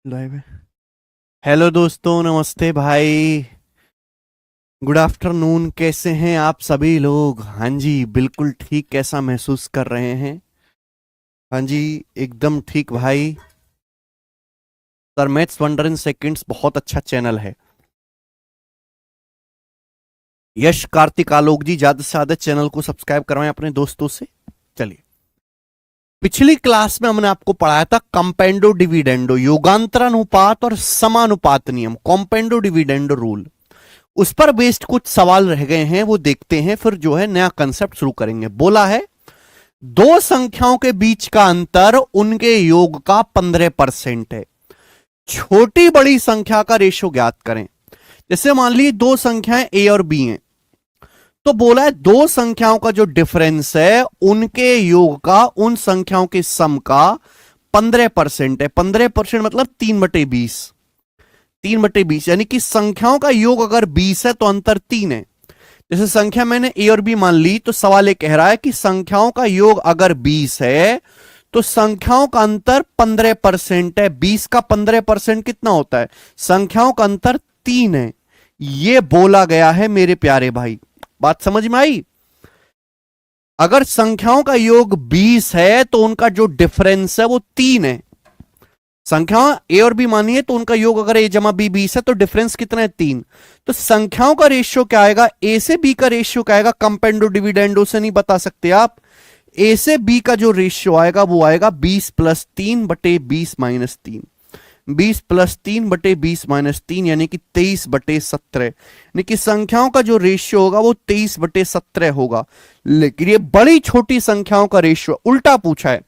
Live है। Hello दोस्तों, नमस्ते भाई। Good afternoon. कैसे हैं आप सभी लोग? हाँ जी, बिल्कुल ठीक। कैसा महसूस कर रहे हैं? हाँ जी, एकदम ठीक भाई। Sir maths wonder in seconds बहुत अच्छा चैनल है। यश कार्तिक आलोक जी, ज्यादा से ज्यादा चैनल को सब्सक्राइब करवाएं अपने दोस्तों से। चलिए, पिछली क्लास में हमने आपको पढ़ाया था कंपेंडो डिविडेंडो, योगांतरानुपात और समानुपात नियम, कॉम्पेंडो डिविडेंडो रूल। उस पर बेस्ड कुछ सवाल रह गए हैं, वो देखते हैं, फिर जो है नया कंसेप्ट शुरू करेंगे। बोला है दो संख्याओं के बीच का अंतर उनके योग का 15% है। छोटी बड़ी संख्या का रेशो ज्ञात करें। जैसे मान लीजिए दो संख्याएं ए और बी हैं, तो बोला है दो संख्याओं का जो डिफरेंस है उनके योग का उन संख्याओं के सम का 15% है। 15% मतलब 3/20। 3/20 यानी कि संख्याओं का योग अगर 20 है तो अंतर 3 है। जैसे संख्या मैंने ए और बी मान ली, तो सवाल ये कह रहा है कि संख्याओं का योग अगर 20 है तो संख्याओं का अंतर 15% है। 20 का 15% कितना होता है? संख्याओं का अंतर 3 है। यह बोला गया है मेरे प्यारे भाई। बात समझ में आई? अगर संख्याओं का योग 20 है तो उनका जो डिफरेंस है वो 3 है। संख्या ए और बी मानिए तो उनका योग अगर ए जमा बी 20 है तो डिफरेंस कितना है? 3। तो संख्याओं का रेशियो क्या आएगा? ए से बी का रेशियो क्या आएगा? कंपेंडो डिविडेंडो से नहीं बता सकते आप। ए से बी का जो रेशियो आएगा वो आएगा 20+3/20-3। 20+3/20-3 यानी कि 23/17। यानी कि संख्याओं का जो रेशियो होगा वो 23/17 होगा। लेकिन ये बड़ी छोटी संख्याओं का रेशियो उल्टा पूछा है।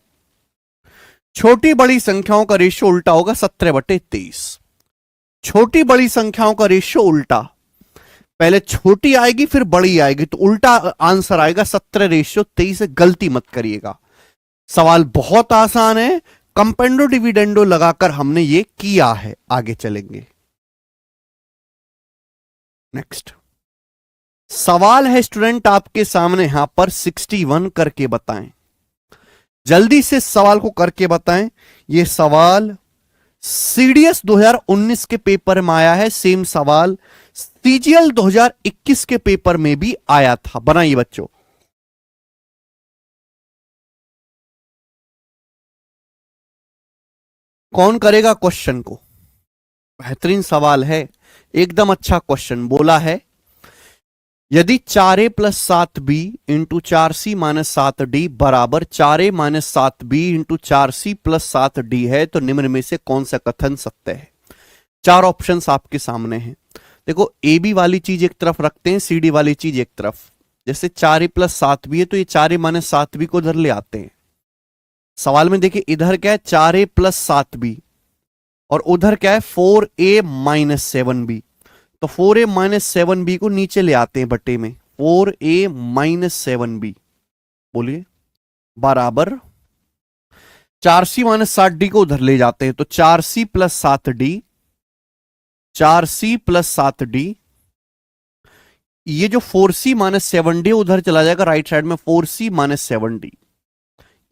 छोटी बड़ी संख्याओं का रेशियो उल्टा होगा 17/23। छोटी बड़ी संख्याओं का रेशियो उल्टा, पहले छोटी आएगी फिर बड़ी आएगी, तो उल्टा आंसर आएगा 17/23। गलती मत करिएगा। सवाल बहुत आसान है, कंपेंडो डिविडेंडो लगाकर हमने ये किया है। आगे चलेंगे। नेक्स्ट सवाल है स्टूडेंट आपके सामने, यहां पर 61 करके बताएं। जल्दी से सवाल को करके बताएं। ये सवाल सीडीएस 2019 के पेपर में आया है। सेम सवाल सीजीएल 2021 के पेपर में भी आया था। बनाइए बच्चों। कौन करेगा क्वेश्चन को? बेहतरीन सवाल है, एकदम अच्छा क्वेश्चन। बोला है यदि 4a+7b इंटू 4c-7d बराबर 4a-7b इंटू 4c+7d है तो निम्न में से कौन सा कथन सत्य है? चार ऑप्शंस आपके सामने हैं। देखो, ए बी वाली चीज एक तरफ रखते हैं, सी डी वाली चीज एक तरफ। जैसे 4a+7b है तो ये 4a-7b को उधर ले आते हैं। सवाल में देखिए इधर क्या है? 4a+7b और उधर क्या है? 4a-7b। तो 4a-7b को नीचे ले आते हैं बट्टे में। 4a-7b बोलिए बराबर 4c-7d को उधर ले जाते हैं तो 4c+7d। 4c+7d, ये जो 4c-7d उधर चला जाएगा राइट साइड में। 4c-7d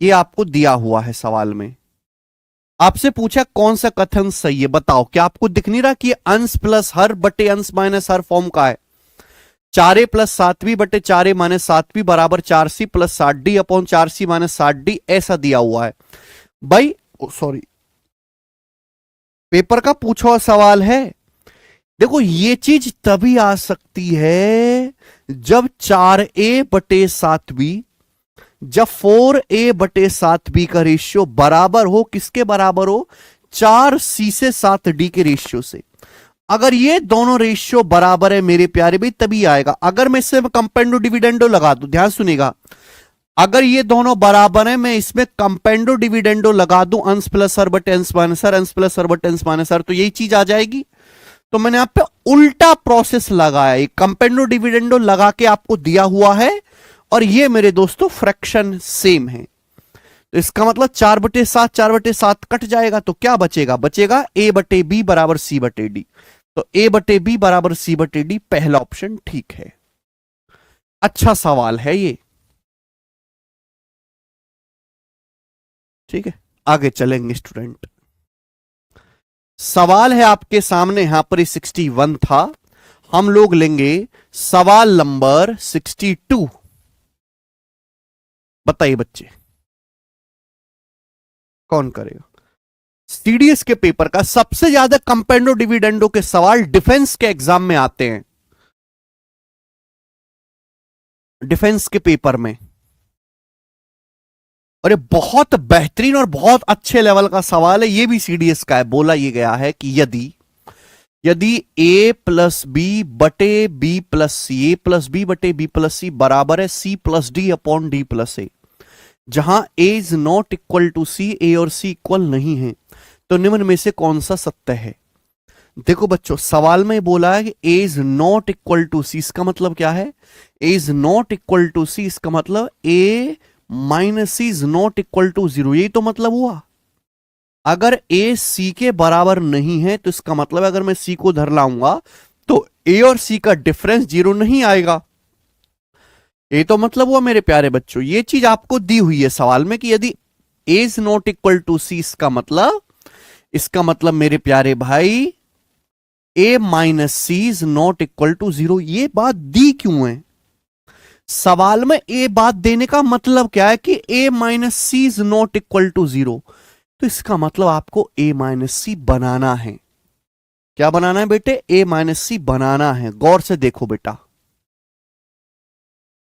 ये आपको दिया हुआ है सवाल में। आपसे पूछा कौन सा कथन सही है, बताओ। क्या आपको दिख नहीं रहा कि अंश प्लस हर बटे अंश माइनस हर फॉर्म का है? 4a+7b बटे 4a-7b बराबर 4c+7d अपॉन 4c-7d ऐसा दिया हुआ है भाई। सॉरी, पेपर का पूछा हुआ सवाल है। देखो, ये चीज तभी आ सकती है जब 4a/7b, जब 4a/7b का रेशियो बराबर हो। किसके बराबर हो? 4c-7d के रेशियो से। अगर ये दोनों रेशियो बराबर है मेरे प्यारे भाई तभी आएगा। अगर मैं इससे कंपेंडो डिविडेंडो लगा दूं, ध्यान सुनिएगा, अगर ये दोनों बराबर है मैं इसमें कंपेंडो डिविडेंडो लगा दूं, अंश प्लस हर बटे अंश माइनस हर, अंश प्लस हर बटे अंश माइनस हर, तो यही चीज आ जाएगी। तो मैंने यहां पे उल्टा प्रोसेस लगाया है। कंपेंडो डिविडेंडो लगा के आपको दिया हुआ है और ये मेरे दोस्तों फ्रैक्शन सेम है। तो इसका मतलब 4/7 4/7 कट जाएगा तो क्या बचेगा? बचेगा a/b बराबर c/d। तो a/b बराबर c/d पहला ऑप्शन ठीक है। अच्छा सवाल है ये। ठीक है, आगे चलेंगे स्टूडेंट। सवाल है आपके सामने, यहां पर 61 था, हम लोग लेंगे सवाल नंबर 62। बताइए बच्चे कौन करेगा? सीडीएस के पेपर का सबसे ज्यादा कंपेंडो डिविडेंडो के सवाल डिफेंस के एग्जाम में आते हैं, डिफेंस के पेपर में। और ये बहुत बेहतरीन और बहुत अच्छे लेवल का सवाल है, ये भी सीडीएस का है। बोला ये गया है कि यदि यदि a प्लस बी बटे B plus C, A plus B बटे बी प्लस सी बराबर है C plus D upon D plus A, जहां a is not equal to C, A और सी इक्वल नहीं है, तो निम्न में से कौन सा सत्य है? देखो बच्चों, सवाल में बोला है कि a is not equal to C, इसका मतलब क्या है? a is not equal to C, इसका मतलब a minus C is not equal to zero, यही तो मतलब हुआ। अगर a c के बराबर नहीं है तो इसका मतलब अगर मैं c को धर लाऊंगा तो a और c का डिफरेंस जीरो नहीं आएगा। ये तो मतलब हुआ मेरे प्यारे बच्चों, ये चीज आपको दी हुई है सवाल में कि यदि a is not equal to C, इसका मतलब मेरे प्यारे भाई a minus C is not equal to zero. ये बात दी क्यों है सवाल में? a बात देने का मतलब क्या है कि a minus C is not equal to zero, तो इसका मतलब आपको a माइनस सी बनाना है। क्या बनाना है बेटे? a माइनस सी बनाना है। गौर से देखो बेटा,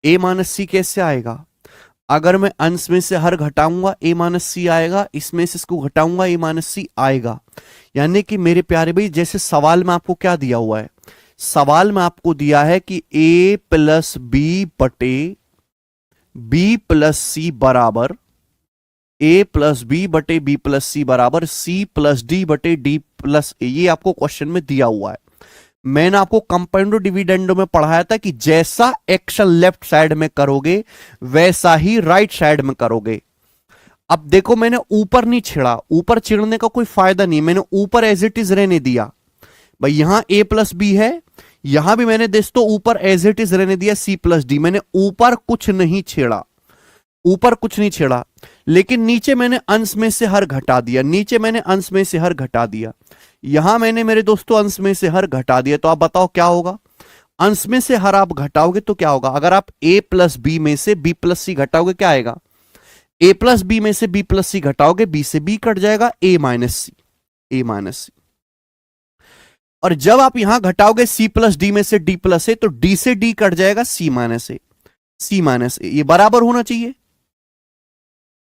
a माइनस सी कैसे आएगा? अगर मैं अंश में से हर घटाऊंगा a माइनस सी आएगा, इसमें से इसको घटाऊंगा a माइनस सी आएगा। यानी कि मेरे प्यारे भाई, जैसे सवाल में आपको क्या दिया हुआ है? सवाल में आपको दिया है कि a प्लस बी बटे बी प्लस सी बराबर a प्लस बी बटे बी प्लस सी बराबर सी प्लस डी बटे डी प्लस ए। ये आपको क्वेश्चन में दिया हुआ है। मैंने आपको कंपाउंडो डिविडेंडो में पढ़ाया था कि जैसा एक्शन लेफ्ट साइड में करोगे वैसा ही राइट साइड में करोगे। अब देखो, मैंने ऊपर नहीं छिड़ा, ऊपर चिड़ने का कोई फायदा नहीं, मैंने ऊपर एज इट इज रहने दिया। भाई यहां a प्लस बी है, यहां भी मैंने दोस्तों ऊपर एज इट इज रहने दिया सी प्लस डी। मैंने ऊपर कुछ नहीं छेड़ा, ऊपर कुछ नहीं छेड़ा, लेकिन नीचे मैंने अंश में से हर घटा दिया, नीचे मैंने अंश में से हर घटा दिया, यहां मैंने मेरे दोस्तों अंश में से हर घटा दिया। तो आप बताओ क्या होगा? अंश में से हर आप घटाओगे तो क्या होगा? अगर आप a प्लस बी में से b प्लस सी घटाओगे क्या आएगा? a प्लस बी में से b प्लस सी घटाओगे, b से b कट जाएगा, a minus C, a minus C. और जब आप यहां घटाओगे c प्लस डी में से d प्लस ए, तो d से d कट जाएगा, c माइनस ए, c माइनस ए। ये बराबर होना चाहिए,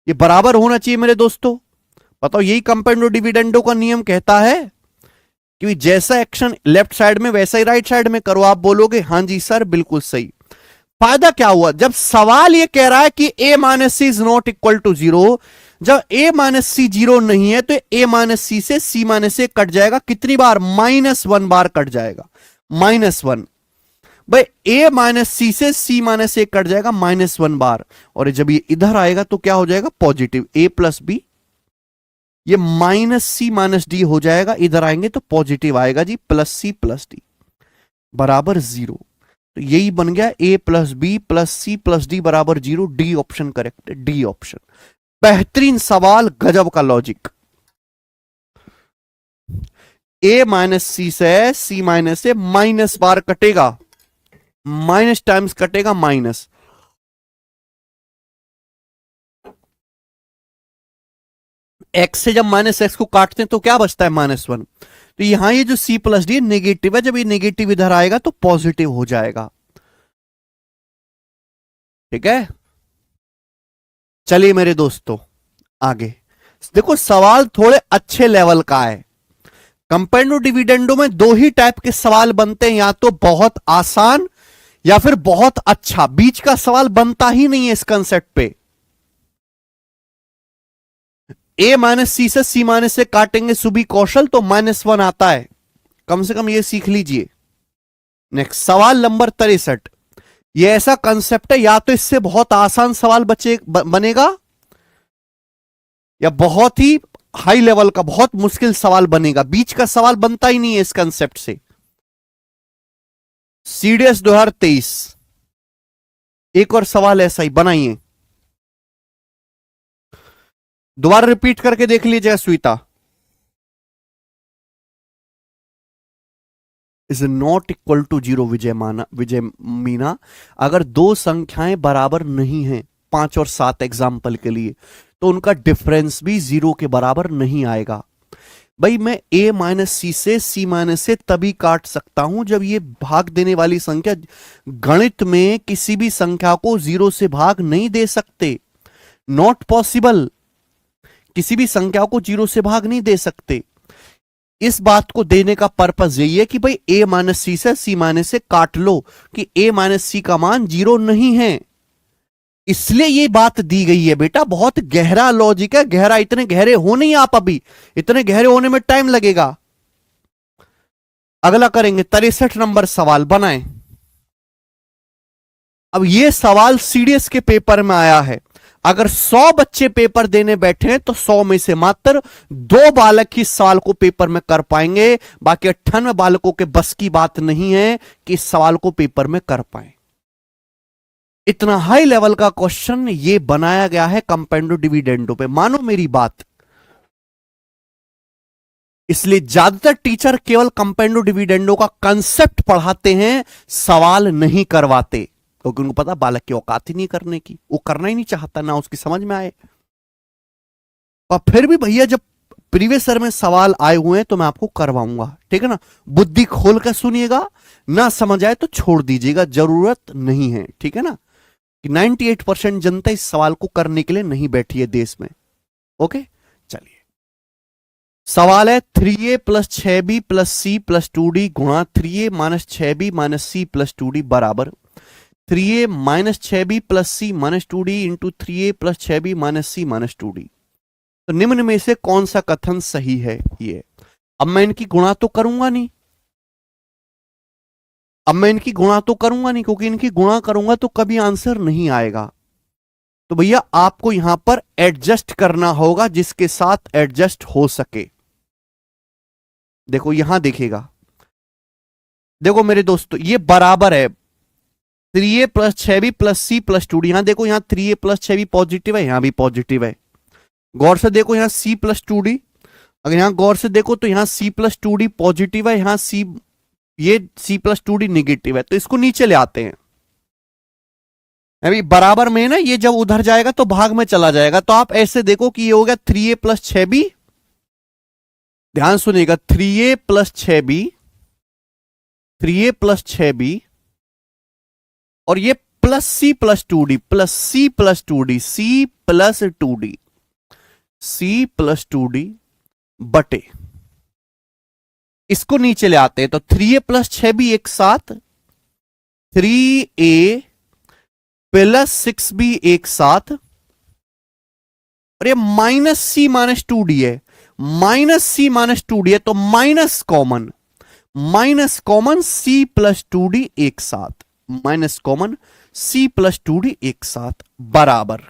ये बराबर होना चाहिए मेरे दोस्तों। बताओ, यही कंपाउंडो डिविडेंडो का नियम कहता है कि जैसा एक्शन लेफ्ट साइड में वैसा ही राइट साइड में करो। आप बोलोगे हां जी सर बिल्कुल सही। फायदा क्या हुआ? जब सवाल ये कह रहा है कि a minus C is not equal to zero, जब a माइनस सी जीरो नहीं है तो a माइनस सी से c माइनस ए कट जाएगा। कितनी बार? -1 बार कट जाएगा, -1। भाई a माइनस सी से c माइनस ए कट जाएगा -1 बार, और जब ये इधर आएगा तो क्या हो जाएगा? पॉजिटिव। a प्लस बी, ये माइनस सी माइनस डी हो जाएगा, इधर आएंगे तो पॉजिटिव आएगा जी, प्लस सी प्लस डी बराबर जीरो। तो यही बन गया a plus B plus C plus D बराबर जीरो। डी ऑप्शन करेक्ट है, डी ऑप्शन। बेहतरीन सवाल, गजब का लॉजिक। a माइनस सी से c माइनस से माइनस बार कटेगा, माइनस टाइम्स कटेगा माइनस। x से जब माइनस एक्स को काटते हैं तो क्या बचता है? -1। तो यहां ये जो c प्लस डी नेगेटिव है, जब ये नेगेटिव इधर आएगा तो पॉजिटिव हो जाएगा। ठीक है, चलिए मेरे दोस्तों आगे देखो, सवाल थोड़े अच्छे लेवल का है। कंपाउंडो डिविडेंडो में दो ही टाइप के सवाल बनते हैं, या तो बहुत आसान या फिर बहुत अच्छा। बीच का सवाल बनता ही नहीं है इस कंसेप्ट पे। a माइनस सी से c माइनस से काटेंगे सुबी कौशल तो -1 आता है, कम से कम ये सीख लीजिए। नेक्स्ट सवाल नंबर 63। ये ऐसा कंसेप्ट है, या तो इससे बहुत आसान सवाल बनेगा या बहुत ही हाई लेवल का बहुत मुश्किल सवाल बनेगा। बीच का सवाल बनता ही नहीं है इस कंसेप्ट से। सीडीएस 2023 एक और सवाल ऐसा ही बनाइए, दोबारा रिपीट करके देख लीजिएगा स्वीता। इज नॉट इक्वल टू 0 विजय मीना। अगर दो संख्याएं बराबर नहीं हैं, 5 और 7 एग्जाम्पल के लिए, तो उनका डिफरेंस भी 0 के बराबर नहीं आएगा। भाई मैं a माइनस सी से c माइनस से तभी काट सकता हूं जब ये भाग देने वाली संख्या, गणित में किसी भी संख्या को 0 से भाग नहीं दे सकते, नॉट पॉसिबल। किसी भी संख्या को 0 से भाग नहीं दे सकते। इस बात को देने का पर्पस यही है कि भाई a माइनस सी से c माइनस से काट लो कि a माइनस सी का मान 0 नहीं है, इसलिए ये बात दी गई है। बेटा बहुत गहरा लॉजिक है, गहरा, इतने गहरे हो नहीं आप अभी, इतने गहरे होने में टाइम लगेगा। अगला करेंगे 63 नंबर सवाल बनाएं। अब ये सवाल सीडीएस के पेपर में आया है। अगर 100 बच्चे पेपर देने बैठे हैं तो 100 में से मात्र 2 बालक ही सवाल को पेपर में कर पाएंगे, बाकी 98 बालकों के बस की बात नहीं है कि इस सवाल को पेपर में कर पाए। इतना हाई लेवल का क्वेश्चन ये बनाया गया है कंपेंडो डिविडेंडो पे, मानो मेरी बात। इसलिए ज्यादातर टीचर केवल कंपेंडो डिविडेंडो का कंसेप्ट पढ़ाते हैं, सवाल नहीं करवाते, क्योंकि उनको पता बालक की औकात ही नहीं करने की, वो करना ही नहीं चाहता, ना उसकी समझ में आए। और फिर भी भैया जब प्रीवियस ईयर में सवाल आए हुए हैं तो मैं आपको करवाऊंगा, ठीक है ना। बुद्धि खोल कर सुनिएगा, ना समझ आए तो छोड़ दीजिएगा, जरूरत नहीं है, ठीक है ना। कि 98% जनता इस सवाल को करने के लिए नहीं बैठी है देश में। ओके, चलिए सवाल है 3a plus 6b plus C plus 2d गुणा 3a minus 6b minus C plus 2d बराबर 3a minus 6b plus C minus 2d into 3a plus 6b minus C minus 2d। तो निम्न में से कौन सा कथन सही है? ये अब मैं इनकी गुणा तो करूंगा नहीं, क्योंकि इनकी गुणा करूंगा तो कभी आंसर नहीं आएगा। तो भैया आपको यहां पर एडजस्ट करना होगा जिसके साथ एडजस्ट हो सके। देखो यहां देखिएगा, देखो मेरे दोस्तों ये बराबर है 3a plus 6b plus C plus 2d। यहां देखो, यहां 3a प्लस 6b पॉजिटिव है, यहां भी पॉजिटिव है। गौर से देखो यहां c प्लस 2d, अगर यहां गौर से देखो तो यहां c प्लस 2d पॉजिटिव है, यहां c, ये c प्लस 2d निगेटिव है। तो इसको नीचे ले आते हैं। अभी बराबर में ना, ये जब उधर जाएगा तो भाग में चला जाएगा। तो आप ऐसे देखो कि ये हो गया 3a प्लस 6b, ध्यान सुनिएगा, 3a plus 6b, 3a plus 6b, और ये plus c plus 2d, plus c plus 2d, c plus 2d, c plus 2d बटे, इसको नीचे ले आते हैं। तो 3a प्लस 6b एक साथ, 3a प्लस 6b एक साथ, और ये माइनस सी माइनस 2d है, माइनस सी माइनस 2d है तो minus common, c plus 2d एक साथ, minus common c plus 2d एक साथ बराबर,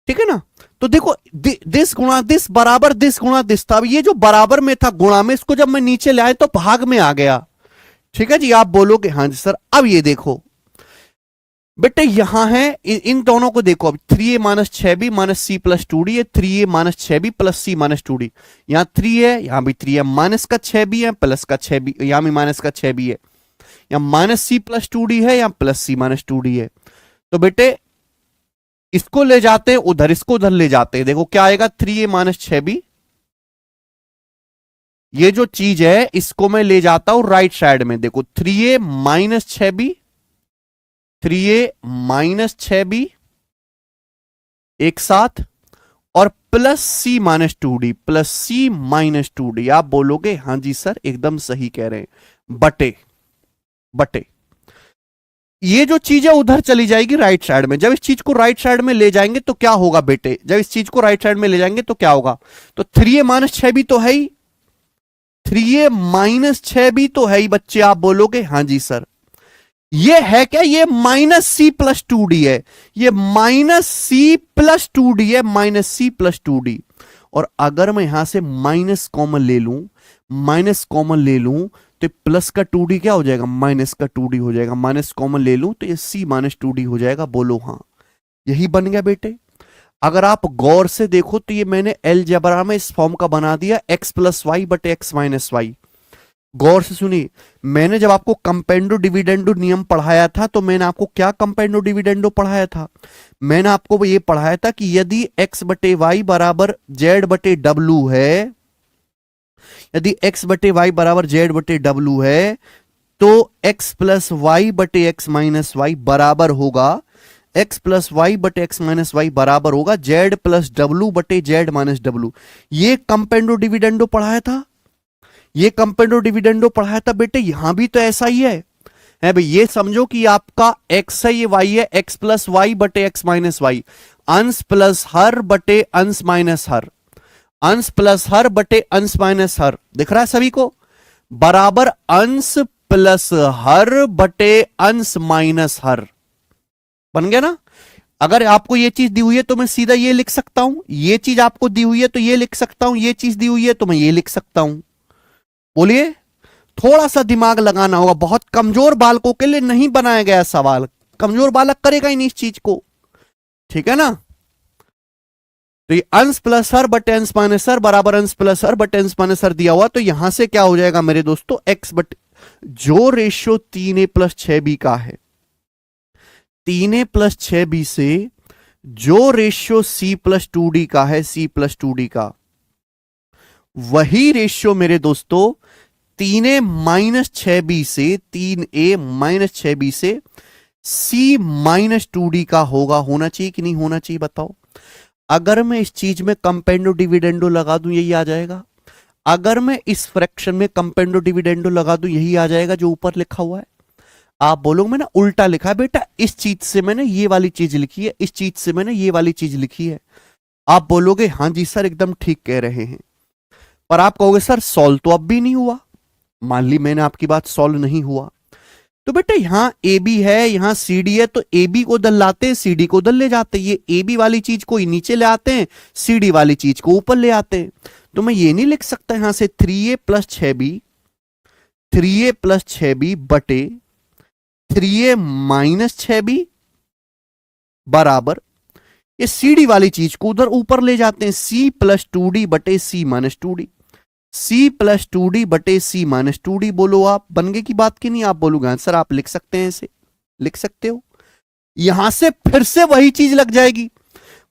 ठीक है ना। तो देखो दिस गुणा दिस बराबर दिस गुणा दिस था। अब ये जो बराबर में था गुणा में, इसको जब मैं नीचे ले आया तो भाग में आ गया, ठीक है जी। आप बोलोगे हाँ जी सर। अब ये देखो बेटे यहां है, इन दोनों को देखो, अब 3a minus 6b minus C plus 2d है, 3a minus 6b plus C minus 2d। यहां 3 है, यहां भी 3 है, माइनस का 6b है, प्लस का 6b, यहां भी माइनस का 6b है, यहां माइनस सी प्लस 2d है, यहां प्लस सी माइनस 2d है। तो बेटे इसको ले जाते हैं उधर, इसको उधर ले जाते हैं। देखो क्या आएगा, 3a माइनस 6b, ये जो चीज है इसको मैं ले जाता हूं राइट साइड में। देखो 3a minus 6b, 3a minus 6b एक साथ, और plus c minus 2d, plus c minus 2d। आप बोलोगे हां जी सर एकदम सही कह रहे हैं, बटे बटे ये जो चीज है उधर चली जाएगी राइट साइड में। जब इस चीज को राइट साइड में ले जाएंगे तो क्या होगा बेटे, जब इस चीज को राइट साइड में ले जाएंगे तो क्या होगा, तो 3a माइनस 6b तो है ही, 3a माइनस 6b तो है ही बच्चे। आप बोलोगे हां जी सर। ये है क्या, ये माइनस सी प्लस 2d है, ये माइनस सी प्लस 2d है, माइनस सी प्लस 2d। और अगर मैं यहां से माइनस कॉमन ले लूं, माइनस कॉमन ले लूं तो प्लस का 2d क्या हो जाएगा, माइनस का 2d हो जाएगा। माइनस कॉमन ले लूं तो ये c माइनस 2d हो जाएगा। बोलो हाँ, यही बन गया बेटे। अगर आप गौर से देखो तो ये मैंने अलजेब्रा में इस फॉर्म का बना दिया, x प्लस वाई बटे x माइनस वाई। गौर से सुनिए, मैंने जब आपको कंपेंडो डिविडेंडो नियम पढ़ाया था तो मैंने आपको क्या कंपेंडो डिविडेंडो पढ़ाया था? मैंने आपको ये पढ़ाया था कि यदि x बटे वाई बराबर जेड बटे डब्लू है, यदि x बटे वाई बराबर जेड बटे डब्लू है तो x प्लस वाई बटे एक्स माइनस वाई बराबर होगा, x प्लस वाई बटे एक्स माइनस वाई बराबर होगा जेड प्लस डब्लू बटे जेड माइनस डब्लू। ये कंपेंडो डिविडेंडो पढ़ाया था, ये कंपेंडो डिविडेंडो पढ़ाया था बेटे। यहां भी तो ऐसा ही है भाई। ये समझो कि आपका x है, ये y है, x प्लस वाई बटे एक्स माइनस वाई, अंश प्लस हर बटे अंश माइनस हर, अंश प्लस हर बटे अंश माइनस हर, दिख रहा है सभी को, बराबर अंश प्लस हर बटे अंश माइनस हर। बन गया ना? अगर आपको ये चीज दी हुई है तो मैं सीधा ये लिख सकता हूं, ये चीज आपको दी हुई है तो ये लिख सकता हूं, ये चीज दी हुई है तो मैं ये लिख सकता हूं। बोलिए, थोड़ा सा दिमाग लगाना होगा, बहुत कमजोर बालकों के लिए नहीं बनाया गया सवाल, कमजोर बालक करेगा ही नहीं इस चीज को, ठीक है ना? तो ये अंश प्लस हर बटे अंश माइनस हर बराबर अंश प्लस हर बटे अंश माइनस हर दिया हुआ, तो यहां से क्या हो जाएगा मेरे दोस्तों, एक्स बटे जो रेशियो 3a प्लस 6b का है, 3a प्लस 6b से जो रेशियो c प्लस 2d का है, c प्लस 2d का, वही रेशियो मेरे दोस्तों 3a माइनस 6b से, 3a माइनस 6b से c माइनस 2d का होगा। होना चाहिए कि नहीं होना चाहिए बताओ? अगर मैं इस चीज में कंपेंडो डिविडेंडो लगा दूं यही आ जाएगा, अगर मैं इस फ्रैक्शन में कंपेंडो डिविडेंडो लगा दूं यही आ जाएगा जो ऊपर लिखा हुआ है। आप बोलोगे मैंने उल्टा लिखा है बेटा, इस चीज से मैंने ये वाली चीज लिखी है, इस चीज से मैंने ये वाली चीज लिखी है। आप बोलोगे हां जी सर एकदम ठीक कह रहे हैं, पर आप कहोगे सर सॉल्व तो अब भी नहीं हुआ। मान ली मैंने आपकी बात सॉल्व नहीं हुआ, तो बेटा यहां ए बी है, यहां सी डी है, तो ए बी को दल लाते हैं, सी डी को दल ले जाते हैं। ये ए बी वाली चीज को नीचे ले आते हैं, सी डी वाली चीज को ऊपर ले आते हैं। तो मैं ये नहीं लिख सकता यहां से 3a plus 6b, 3a plus 6b बटे 3a माइनस 6b बराबर, ये सी डी वाली चीज को उधर ऊपर ले जाते हैं, c प्लस 2d बटे c minus 2d, c plus 2d बटे c माइनस 2d। बोलो आप, बन गए की बात की नहीं? आप बोलोगे आंसर आप लिख सकते हैं, ऐसे लिख सकते हो। यहां से फिर से वही चीज लग जाएगी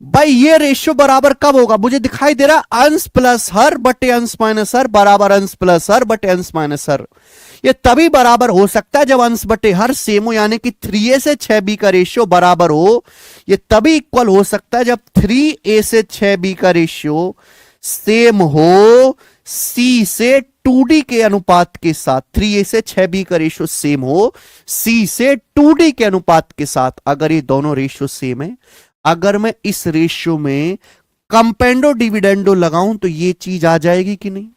भाई, ये रेशियो बराबर कब होगा? मुझे दिखाई दे रहा अंश प्लस हर बटे अंश माइनस हर बराबर अंश प्लस हर बटे अंश माइनस हर। ये तभी बराबर हो सकता है जब अंश बटे हर सेम हो, यानी कि 3a से 6b का रेशियो बराबर हो। ये तभी इक्वल हो सकता है जब 3a से 6b का रेशियो सेम हो c से 2d के अनुपात के साथ, 3a से 6b का रेशियो सेम हो c से 2d के अनुपात के साथ। अगर ये दोनों रेशियो सेम है, अगर मैं इस रेशियो में कंपेंडो डिविडेंडो लगाऊं तो ये चीज आ जाएगी कि नहीं?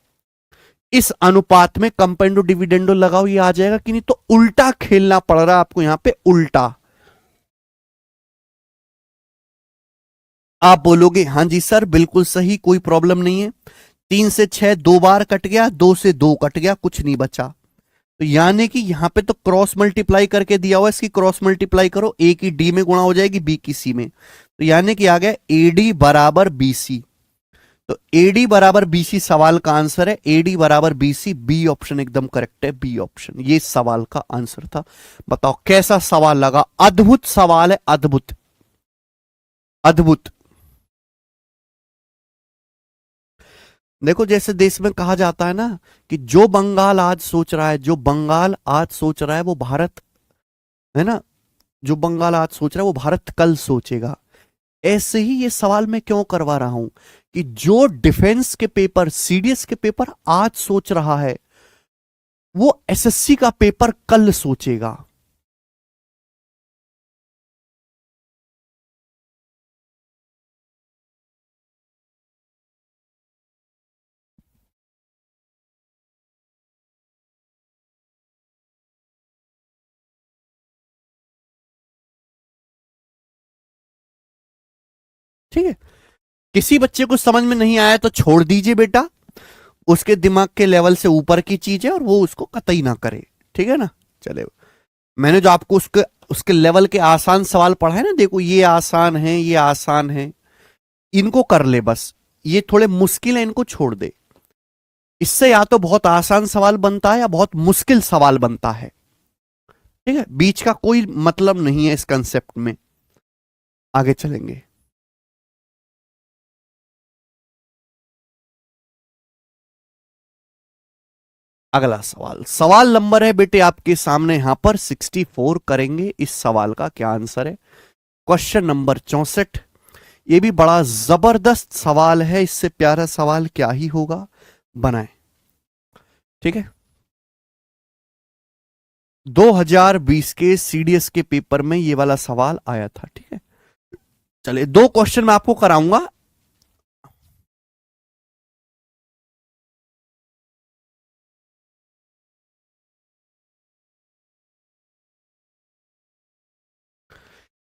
इस अनुपात में कंपेंडो डिविडेंडो लगाओ, ये आ जाएगा कि नहीं? तो उल्टा खेलना पड़ रहा है आपको यहां पे, उल्टा। आप बोलोगे हां जी सर बिल्कुल सही, कोई प्रॉब्लम नहीं है। 3 से 6 2 बार कट गया, 2 से 2 कट गया, कुछ नहीं बचा। तो यानी कि यहां पे तो क्रॉस मल्टीप्लाई करके दिया हुआ है, इसकी क्रॉस मल्टीप्लाई करो, ए की डी में गुणा हो जाएगी, बी की सी में, तो यानी कि आ गया एडी बराबर बीसी। तो एडी बराबर बीसी सवाल का आंसर है, एडी बराबर बीसी, बी ऑप्शन एकदम करेक्ट है, बी ऑप्शन ये सवाल का आंसर था। बताओ कैसा सवाल लगा? अद्भुत सवाल है, अद्भुत, अद्भुत। देखो जैसे देश में कहा जाता है ना कि जो बंगाल आज सोच रहा है, जो बंगाल आज सोच रहा है वो भारत, है ना, जो बंगाल आज सोच रहा है वो भारत कल सोचेगा। ऐसे ही ये सवाल मैं क्यों करवा रहा हूं कि जो डिफेंस के पेपर, सीडीएस के पेपर आज सोच रहा है वो एसएससी का पेपर कल सोचेगा। ठीक है, किसी बच्चे को समझ में नहीं आया तो छोड़ दीजिए बेटा, उसके दिमाग के लेवल से ऊपर की चीज है और वो उसको कतई ना करे, ठीक है ना। चले, मैंने जो आपको उसके उसके लेवल के आसान सवाल पढ़ा है ना, देखो ये आसान है, ये आसान है, इनको कर ले बस, ये थोड़े मुश्किल है इनको छोड़ दे। इससे या तो बहुत आसान सवाल बनता है या बहुत मुश्किल सवाल बनता है। ठीक है, बीच का कोई मतलब नहीं है इस कंसेप्ट में। आगे चलेंगे। अगला सवाल, सवाल नंबर है बेटे आपके सामने यहां पर 64 करेंगे। इस सवाल का क्या आंसर है? Question number 64। ये भी बड़ा जबरदस्त सवाल है, इससे प्यारा सवाल क्या ही होगा, बनाए। ठीक है, 2020 के सीडीएस के पेपर में ये वाला सवाल आया था। ठीक है, चलिए 2 क्वेश्चन मैं आपको कराऊंगा।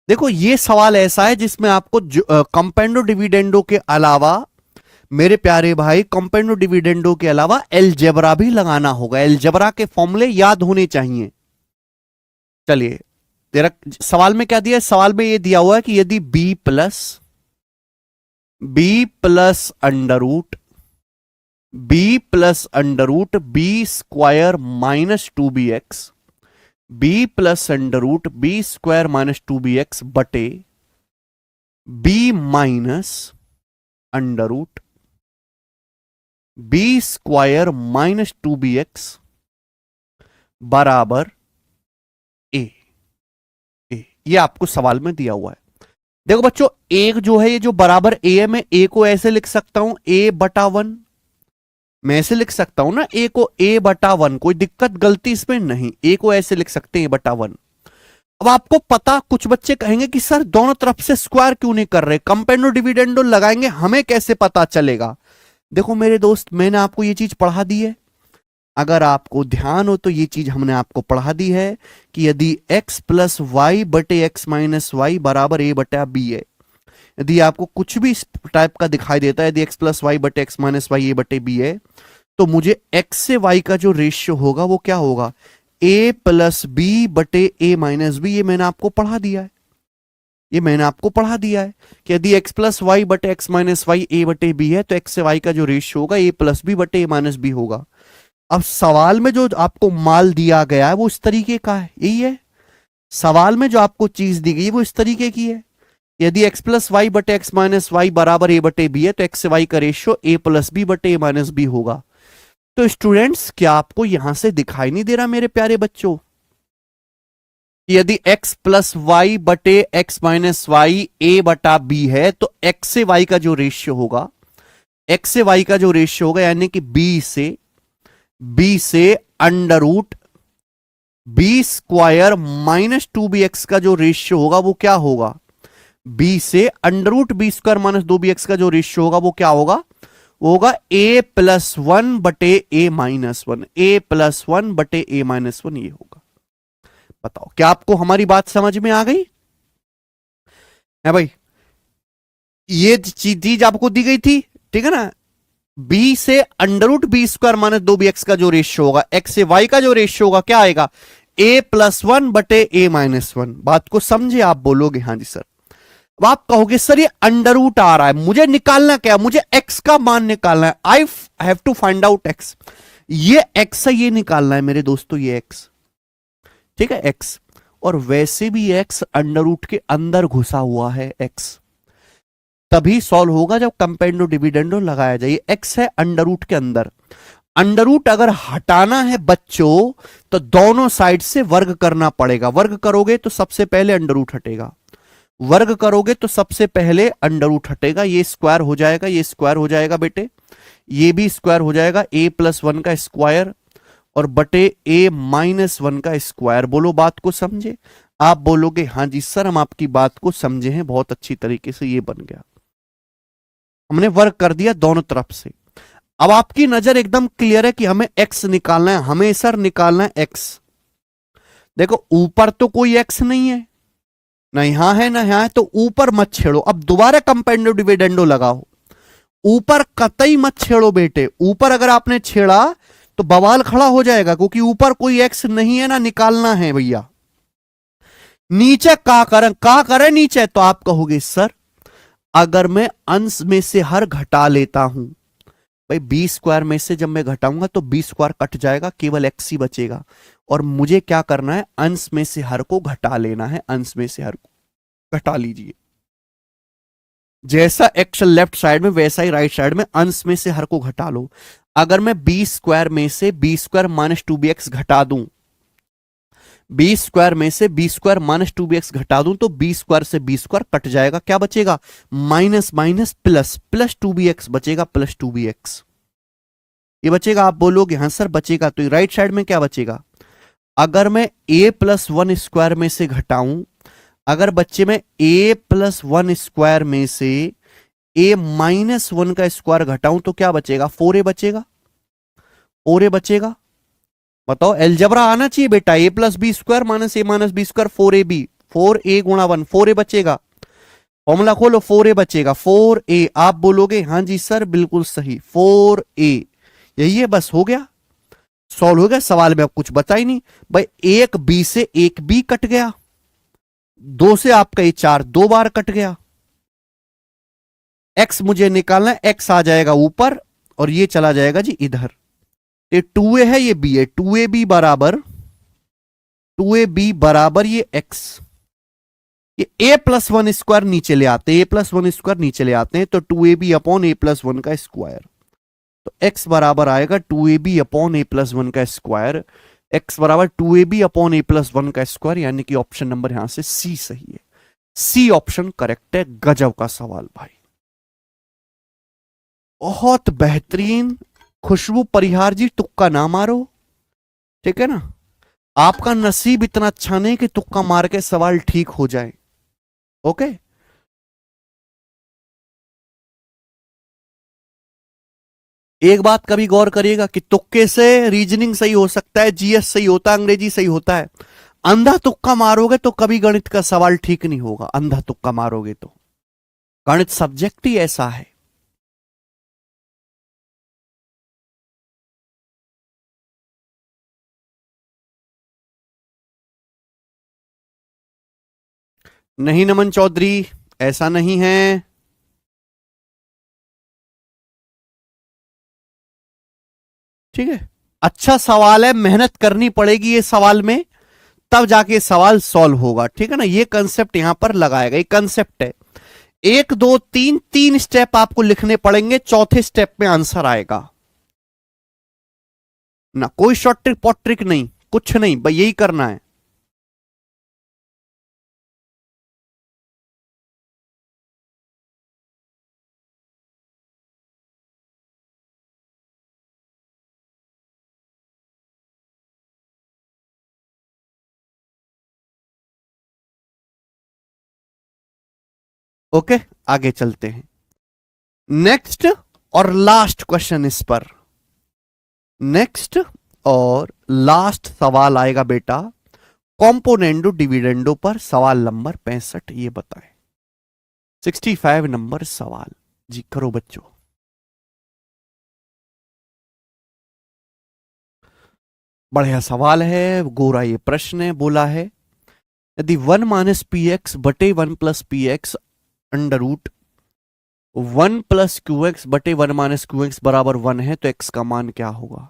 देखो ये सवाल ऐसा है जिसमें आपको कंपेंडो डिविडेंडो के अलावा, मेरे प्यारे भाई, कंपेंडो डिविडेंडो के अलावा एलजेब्रा भी लगाना होगा। एलजेब्रा के फॉर्मूले याद होने चाहिए। चलिए, तेरा सवाल में क्या दिया है? सवाल में ये दिया हुआ है कि यदि B plus B square minus 2bx, B plus under root B square minus 2bx बटे B minus under root B square minus 2bx बराबर ए। ये आपको सवाल में दिया हुआ है। देखो बच्चों, एक जो है ये जो बराबर ए है, मैं ए को ऐसे लिख सकता हूं a/1। मैं ऐसे लिख सकता हूं ना ए को a/1, कोई दिक्कत गलती इसमें नहीं। ए को ऐसे लिख सकते हैं a/1। अब आपको पता, कुछ बच्चे कहेंगे कि सर दोनों तरफ से स्क्वायर क्यों नहीं कर रहे, कंपेंडो डिविडेंडो लगाएंगे, हमें कैसे पता चलेगा? देखो मेरे दोस्त, मैंने आपको ये चीज पढ़ा दी है। अगर आपको ध्यान हो तो ये चीज हमने आपको पढ़ा दी है कि यदि x प्लस वाई बटे x माइनस वाई बराबर a बटा बी है, यदि आपको कुछ भी इस टाइप का दिखाई देता है, यदि x प्लस वाई बटे x माइनस वाई a बटे बी है, तो मुझे x से y का जो रेशियो होगा वो क्या होगा? a प्लस बी बटे a माइनस बी। ये मैंने आपको पढ़ा दिया है, ये मैंने आपको पढ़ा दिया है कि यदि x प्लस वाई बटे x माइनस वाई a बटे बी है, तो x से y का जो रेशियो होगा a प्लस बी बटे a माइनस बी होगा। अब सवाल में जो आपको माल दिया गया है वो इस तरीके का है, यही है। सवाल में जो आपको चीज दी गई है वो इस तरीके की है। यदि x प्लस वाई बटे एक्स माइनस वाई बराबर a बटे बी है, तो x से y का रेशियो a प्लस बी बटे a माइनस बी होगा। तो स्टूडेंट्स, क्या आपको यहां से दिखाई नहीं दे रहा मेरे प्यारे बच्चों? यदि x प्लस वाई बटे एक्स माइनस वाई a बटा बी है, तो x से y का जो रेशियो होगा, x से y का जो रेशियो होगा, यानी कि b से under root B square minus 2bx का जो रेशियो होगा वो क्या होगा? b से under root B square minus 2bx का जो रेशियो होगा वो क्या होगा? वो होगा a प्लस 1 बटे a माइनस 1, a प्लस 1 बटे a माइनस 1, ये होगा। बताओ, क्या आपको हमारी बात समझ में आ गई है भाई? ये चीज आपको दी गई थी, ठीक है ना? b से under root B square minus 2bx का जो रेशियो होगा, x से y का जो रेशियो होगा, क्या आएगा? a प्लस 1 बटे a माइनस 1। बात को समझे? आप बोलोगे हाँ जी सर। अब आप कहोगे सर ये अंडर रूट आ रहा है, मुझे निकालना क्या? मुझे x का मान निकालना है। I have to find out x। ये x है, ये निकालना है मेरे दोस्तों, ये x। ठीक है, x। और वैसे भी x अंडर रूट के अंदर घुसा हुआ है, x तभी सॉल्व होगा जब कंपेंडो डिविडेंडो लगाया जाए। x है अंडर रूट के अंदर। अंडर रूट अगर हटाना है बच्चों, तो दोनों साइड से वर्ग करना पड़ेगा। वर्ग करोगे तो सबसे पहले अंडर रूट हटेगा, वर्ग करोगे तो सबसे पहले अंडर रूट हटेगा। ये स्क्वायर हो जाएगा, ये स्क्वायर हो जाएगा बेटे, ये भी स्क्वायर हो जाएगा। a प्लस 1 का स्क्वायर और बटे a माइनस 1 का स्क्वायर। बोलो बात को समझे? आप बोलोगे हाँ जी सर, हम आपकी बात को समझे हैं बहुत अच्छी तरीके से। ये बन गया, हमने वर्क कर दिया दोनों तरफ से। अब आपकी नजर एकदम क्लियर है कि हमें x निकालना है, हमें सर निकालना है x। देखो ऊपर तो कोई x नहीं है, ना यहां है ना यहां है, तो ऊपर मत छेड़ो। अब दोबारा कंपेंडो डिविडेंडो लगाओ, ऊपर कतई मत छेड़ो बेटे। ऊपर अगर आपने छेड़ा तो बवाल खड़ा हो जाएगा, क्योंकि ऊपर कोई x नहीं है ना निकालना है भैया। नीचे का करें नीचे, तो आप कहोगे सर अगर मैं अंश में से हर घटा लेता हूं भाई बी स्क्वायर में से जब मैं घटाऊंगा तो बी स्क्वायर कट जाएगा, केवल एक्स ही बचेगा। और मुझे क्या करना है, अंश में से हर को घटा लेना है, अंश में से हर को घटा लीजिए। जैसा एक्स लेफ्ट साइड में वैसा ही राइट साइड में अंश में से हर को घटा लो। अगर मैं बी स्क्वायर में से बी स्क्वायर माइनस 2bx घटा दूं, बी स्क्वायर में से बी स्क्वायर माइनस 2bx घटा दूं तो बी स्क्वायर से बी स्क्वायर कट जाएगा, क्या बचेगा, minus minus plus, plus 2bx बचेगा, प्लस 2bx ये बचेगा। आप बोलोगे हाँ सर बचेगा, तो राइट साइड में क्या बचेगा, अगर मैं a प्लस 1 स्क्वायर में से घटाऊं, अगर बच्चे में a प्लस 1 स्क्वायर में से a माइनस 1 का स्क्वायर घटाऊं तो क्या बचेगा, 4a बचेगा, 4a बचेगा। बताओ, एलजबरा आना चाहिए बेटा, a plus B square minus B square 4ab, 4a गुणा 1 4a बचेगा। फॉर्मूला खोलो, 4a बचेगा, 4a। आप बोलोगे हाँ जी सर बिल्कुल सही, 4a यही है, बस हो गया, सॉल्व हो गया। सवाल में अब कुछ बता ही नहीं भाई, एक बी से एक बी कट गया, 2 से आपका ये 4 2 बार कट गया। एक्स मुझे निकालना है, एक्स आ जाएगा ऊपर और ये चला जाएगा जी इधर। ये 2a है, ये b है, 2ab बराबर 2ab बराबर ये x, ये a प्लस 1 स्क्वायर नीचे ले आते हैं, a प्लस 1 स्क्वायर नीचे ले आते हैं तो 2ab अपॉन a प्लस 1 का स्क्वायर, तो x बराबर आएगा 2ab अपॉन a प्लस 1 का स्क्वायर, x बराबर 2ab अपॉन a प्लस 1 का स्क्वायर, यानी कि ऑप्शन नंबर यहां से सी सही है, सी ऑप्शन करेक्ट है। गजब का सवाल भाई, बहुत बेहतरीन। खुशबू परिहार जी तुक्का ना मारो, ठीक है ना, आपका नसीब इतना अच्छा नहीं कि तुक्का मार के सवाल ठीक हो जाए। ओके, एक बात कभी गौर करिएगा कि तुक्के से रीजनिंग सही हो सकता है, जीएस सही होता है, अंग्रेजी सही होता है, अंधा तुक्का मारोगे तो कभी गणित का सवाल ठीक नहीं होगा। अंधा तुक्का मारोगे तो गणित सब्जेक्ट ही ऐसा है। नहीं नमन चौधरी, ऐसा नहीं है। ठीक है, अच्छा सवाल है, मेहनत करनी पड़ेगी ये सवाल में, तब जाके सवाल सॉल्व होगा। ठीक है ना, ये कंसेप्ट यहां पर लगाएगा, ये कंसेप्ट है। 1 2 3 3 स्टेप आपको लिखने पड़ेंगे, चौथे स्टेप में आंसर आएगा ना। कोई शॉर्ट ट्रिक पॉट ट्रिक नहीं, कुछ नहीं, भाई यही करना है। ओके, आगे चलते हैं। नेक्स्ट और लास्ट क्वेश्चन इस पर, नेक्स्ट और लास्ट सवाल आएगा बेटा कॉम्पोनेंडो डिविडेंडो पर, सवाल नंबर 65। ये बताएं 65 नंबर सवाल जी, करो बच्चों। बढ़िया सवाल है, गोरा ये प्रश्न है, बोला है यदि 1 माइनस पी एक्स बटे 1 plus P X under root 1 plus Q X बटे 1 माइनस क्यू एक्स बराबर 1 है तो एक्स का मान क्या होगा।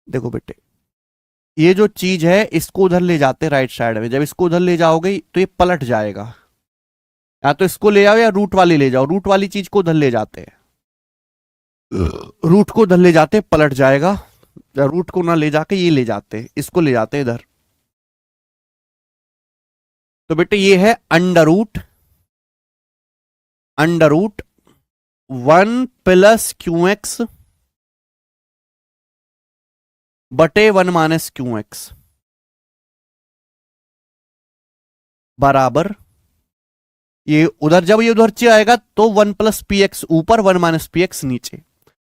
देखो बेटे, ये जो चीज है इसको उधर ले जाते राइट साइड में, जब इसको उधर ले जाओगे तो ये पलट जाएगा, या तो इसको ले जाओ या रूट वाली ले जाओ, रूट वाली चीज को उधर ले जाते हैं, रूट को उधर ले जाते पलट जाएगा, या रूट को ना ले जाके ये ले जाते, इसको ले जाते इधर। तो बेटे ये है under root 1 plus Q X बटे 1 माइनस क्यू एक्स बराबर, ये उधर जब ये उधर से आएगा तो 1 प्लस पी एक्स ऊपर 1 माइनस पी एक्स नीचे,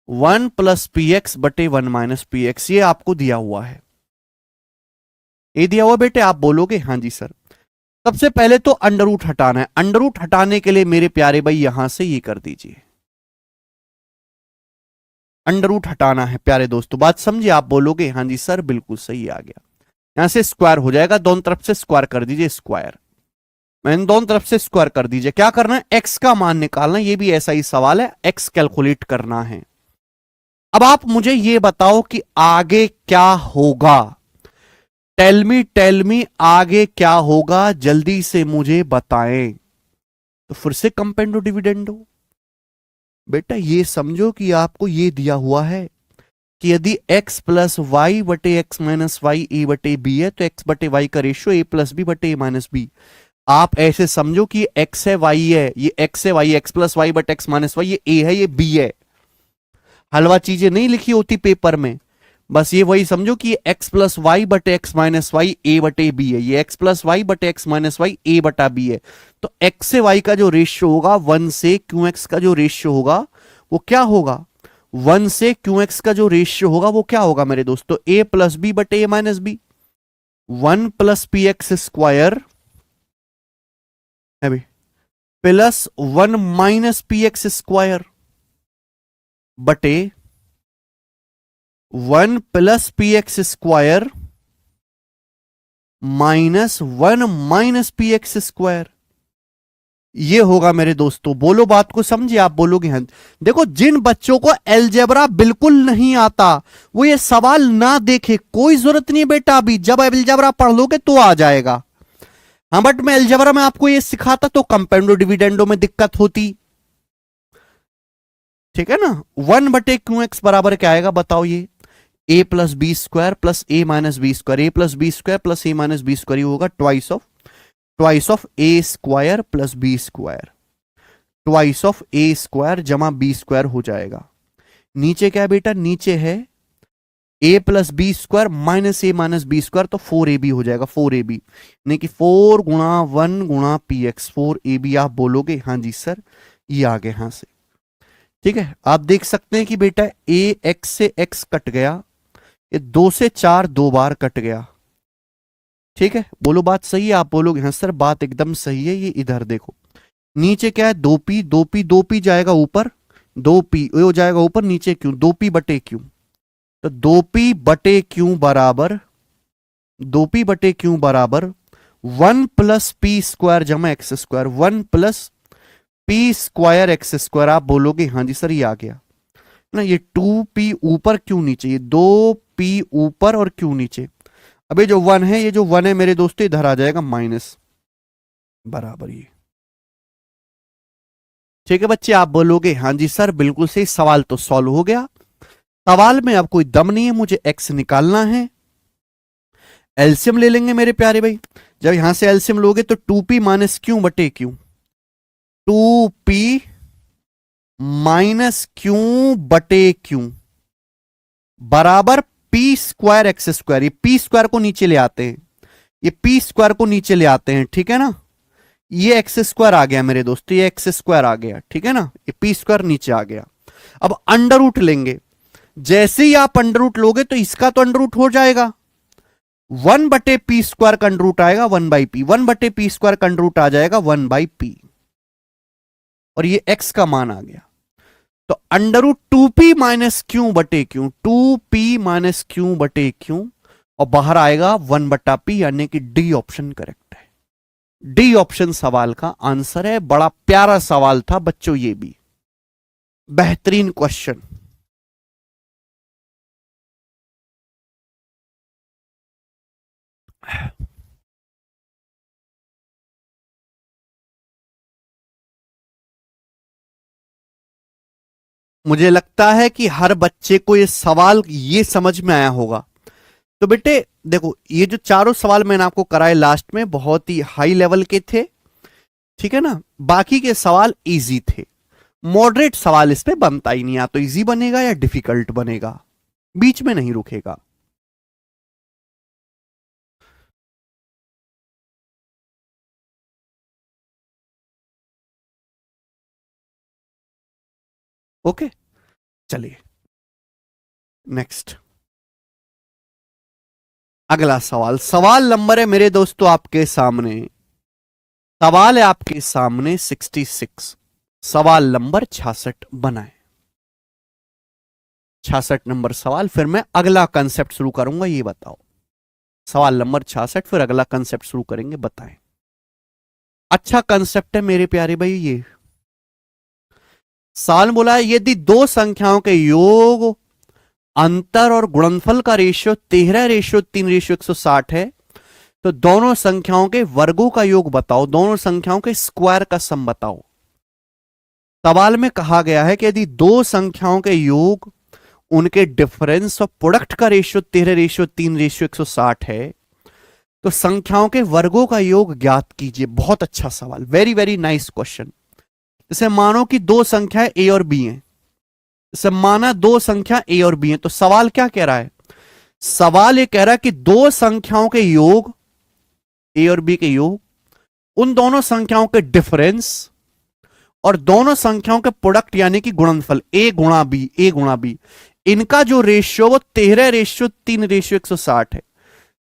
1 प्लस पी एक्स बटे 1 माइनस पी एक्स, ये आपको दिया हुआ है, ये दिया हुआ बेटे। आप बोलोगे हाँ जी सर। सबसे पहले तो अंडर रूट हटाना है, अंडर रूट हटाने के लिए मेरे प्यारे भाई यहां से ये कर दीजिए, अंडर रूट हटाना है प्यारे दोस्तों, बात समझिए। आप बोलोगे हाँ जी सर बिल्कुल सही आ गया, यहां से स्क्वायर हो जाएगा, दोनों तरफ से स्क्वायर कर दीजिए, स्क्वायर मैंने दोनों तरफ से स्क्वायर कर दीजिए। क्या करना है, एक्स का मान निकालना, ये भी ऐसा ही सवाल है, एक्स कैलकुलेट करना है। अब आप मुझे ये बताओ कि आगे क्या होगा। टेल मी आगे क्या होगा, जल्दी से मुझे बताएं। तो फिर से कंपेंडो डिविडेंडो। बेटा ये समझो कि आपको ये दिया हुआ है कि यदि x प्लस वाई बटे एक्स माइनस वाई ए बटे बी है तो x बटे वाई का रेशियो a प्लस बी बटे ए माइनस बी। आप ऐसे समझो कि x है y है, ये x है y, x प्लस वाई बटे एक्स माइनस वाई, ये a है ये b है। हलवा चीजें नहीं लिखी होती पेपर में, बस ये वही समझो कि x प्लस वाई बटे एक्स माइनस वाई ए बटे बी है, ये x प्लस वाई बटे एक्स माइनस वाई ए बटा बी है। तो x से y का जो रेशियो होगा 1 से QX का जो रेशियो होगा वो क्या होगा, 1 से QX का जो रेशियो होगा वो क्या होगा मेरे दोस्तों, a प्लस बी बटे A minus B. 1 plus P X square है plus 1 minus P X square बटे 1 plus P X square minus 1 minus P X square. ये होगा मेरे दोस्तों। बोलो बात को समझिए, आप बोलोगे हाँ। देखो जिन बच्चों को अलजेब्रा बिल्कुल नहीं आता वो ये सवाल ना देखे, कोई जरूरत नहीं बेटा, अभी जब अलजेब्रा पढ़ लोगे तो आ जाएगा। हाँ बट मैं अलजेब्रा में आपको ये सिखाता तो कंपाउंडो डिविडेंडो में दिक्कत होती, ठीक है ना। 1 बटे क्यू एक्स बराबर क्या आएगा बताओ, ये a plus B square plus A minus B square, A plus B square plus A minus B square होगा twice of A square plus B square, twice of A square जमा B square हो जाएगा। नीचे क्या है बेटा, नीचे है a plus B square minus A minus B square, तो 4ab हो जाएगा, 4ab नहीं कि 4 गुणा 1 गुणा पी एक्स, 4ab आप बोलोगे हाँ जी सर, ये आ गए यहां से, ठीक है। आप देख सकते हैं कि बेटा a x से x कट गया, ये 2 से 4 2 बार कट गया, ठीक है। बोलो बात सही है, आप बोलोगे हाँ सर बात एकदम सही है। ये इधर देखो नीचे क्या है, 2p 2p 2p जाएगा ऊपर, 2p हो जाएगा ऊपर, नीचे क्यों 2p बटे क्यों, तो 2p बटे क्यों बराबर 2p बटे क्यों बराबर 1 प्लस पी स्क्वायर जमा x square, 1 plus P square x square. आप बोलोगे हाँ जी सर ये आ गया ना। ये 2p ऊपर क्यों नीचे, ये 2p ऊपर और क्यों नीचे। अब ये जो 1 है, ये जो 1 है मेरे दोस्तों इधर आ जाएगा माइनस बराबर ये, ठीक है बच्चे। आप बोलोगे हाँ जी सर बिल्कुल सही, सवाल तो सॉल्व हो गया। सवाल में अब कोई दम नहीं है, मुझे एक्स निकालना है। एलसीएम ले लेंगे मेरे प्यारे भाई, जब यहां से एलसीएम लोगे तो 2p माइनस क्यू बटे क्यू, 2p माइनस क्यू बटे क्यू बराबर पी स्क्वायर एक्स स्क्वायर। ये पी स्क्वायर को नीचे ले आते हैं, ये पी स्क्वायर को नीचे ले आते हैं, ठीक है ना। ये एक्स स्क्वायर आ गया मेरे दोस्तों, ये एक्स स्क्वायर आ गया, ठीक है ना। ये पी स्क्वायर नीचे आ गया। अब अंडर रूट लेंगे, जैसे ही आप अंडर रूट लोगे तो इसका तो अंडर रूट हो जाएगा, 1 बटे पी स्क्वायर का अंडर रूट आएगा 1 बाई पी, 1 बटे पी स्क्वायर का अंडर रूट आ जाएगा 1 बाई पी, और ये एक्स का मान आ गया। तो under root 2p minus Q बटे क्यू, 2p माइनस क्यू बटे क्यू, और बाहर आएगा 1 बटा पी, यानी कि डी ऑप्शन करेक्ट है। डी ऑप्शन सवाल का आंसर है। बड़ा प्यारा सवाल था बच्चों, ये भी बेहतरीन क्वेश्चन। मुझे लगता है कि हर बच्चे को ये सवाल ये समझ में आया होगा। तो बेटे देखो ये जो चारों सवाल मैंने आपको कराए लास्ट में बहुत ही हाई लेवल के थे, ठीक है ना। बाकी के सवाल इजी थे, मॉडरेट सवाल इस पे बनता ही नहीं, या तो इजी बनेगा या डिफिकल्ट बनेगा, बीच में नहीं रुकेगा। ओके चलिए नेक्स्ट, अगला सवाल। सवाल नंबर है मेरे दोस्तों आपके सामने, सवाल है आपके सामने 66, सवाल नंबर 66 बनाए। 66 नंबर सवाल, फिर मैं अगला कंसेप्ट शुरू करूंगा, ये बताओ। सवाल नंबर 66 फिर अगला कंसेप्ट शुरू करेंगे, बताएं। अच्छा कंसेप्ट है मेरे प्यारे भाई। ये सवाल बोला है यदि दो संख्याओं के योग अंतर और गुणनफल का रेशियो 13:3:160 है, तो दोनों संख्याओं के वर्गों का योग बताओ, दोनों संख्याओं के स्क्वायर का सम बताओ। सवाल में कहा गया है कि यदि दो संख्याओं के योग, उनके डिफरेंस और प्रोडक्ट का रेशियो 13:3:160 है, तो संख्याओं के वर्गों का योग ज्ञात कीजिए। बहुत अच्छा सवाल, वेरी वेरी नाइस क्वेश्चन। जैसे मानो कि दो संख्याएं ए और बी हैं, जैसे माना दो संख्या ए और बी हैं, तो सवाल क्या कह रहा है? सवाल ये कह रहा है कि दो संख्याओं के योग, ए और बी के योग, उन दोनों संख्याओं के डिफरेंस और दोनों संख्याओं के प्रोडक्ट यानी कि गुणनफल ए गुणा बी, ए गुणा बी, इनका जो रेशियो वो 13:3:160 है।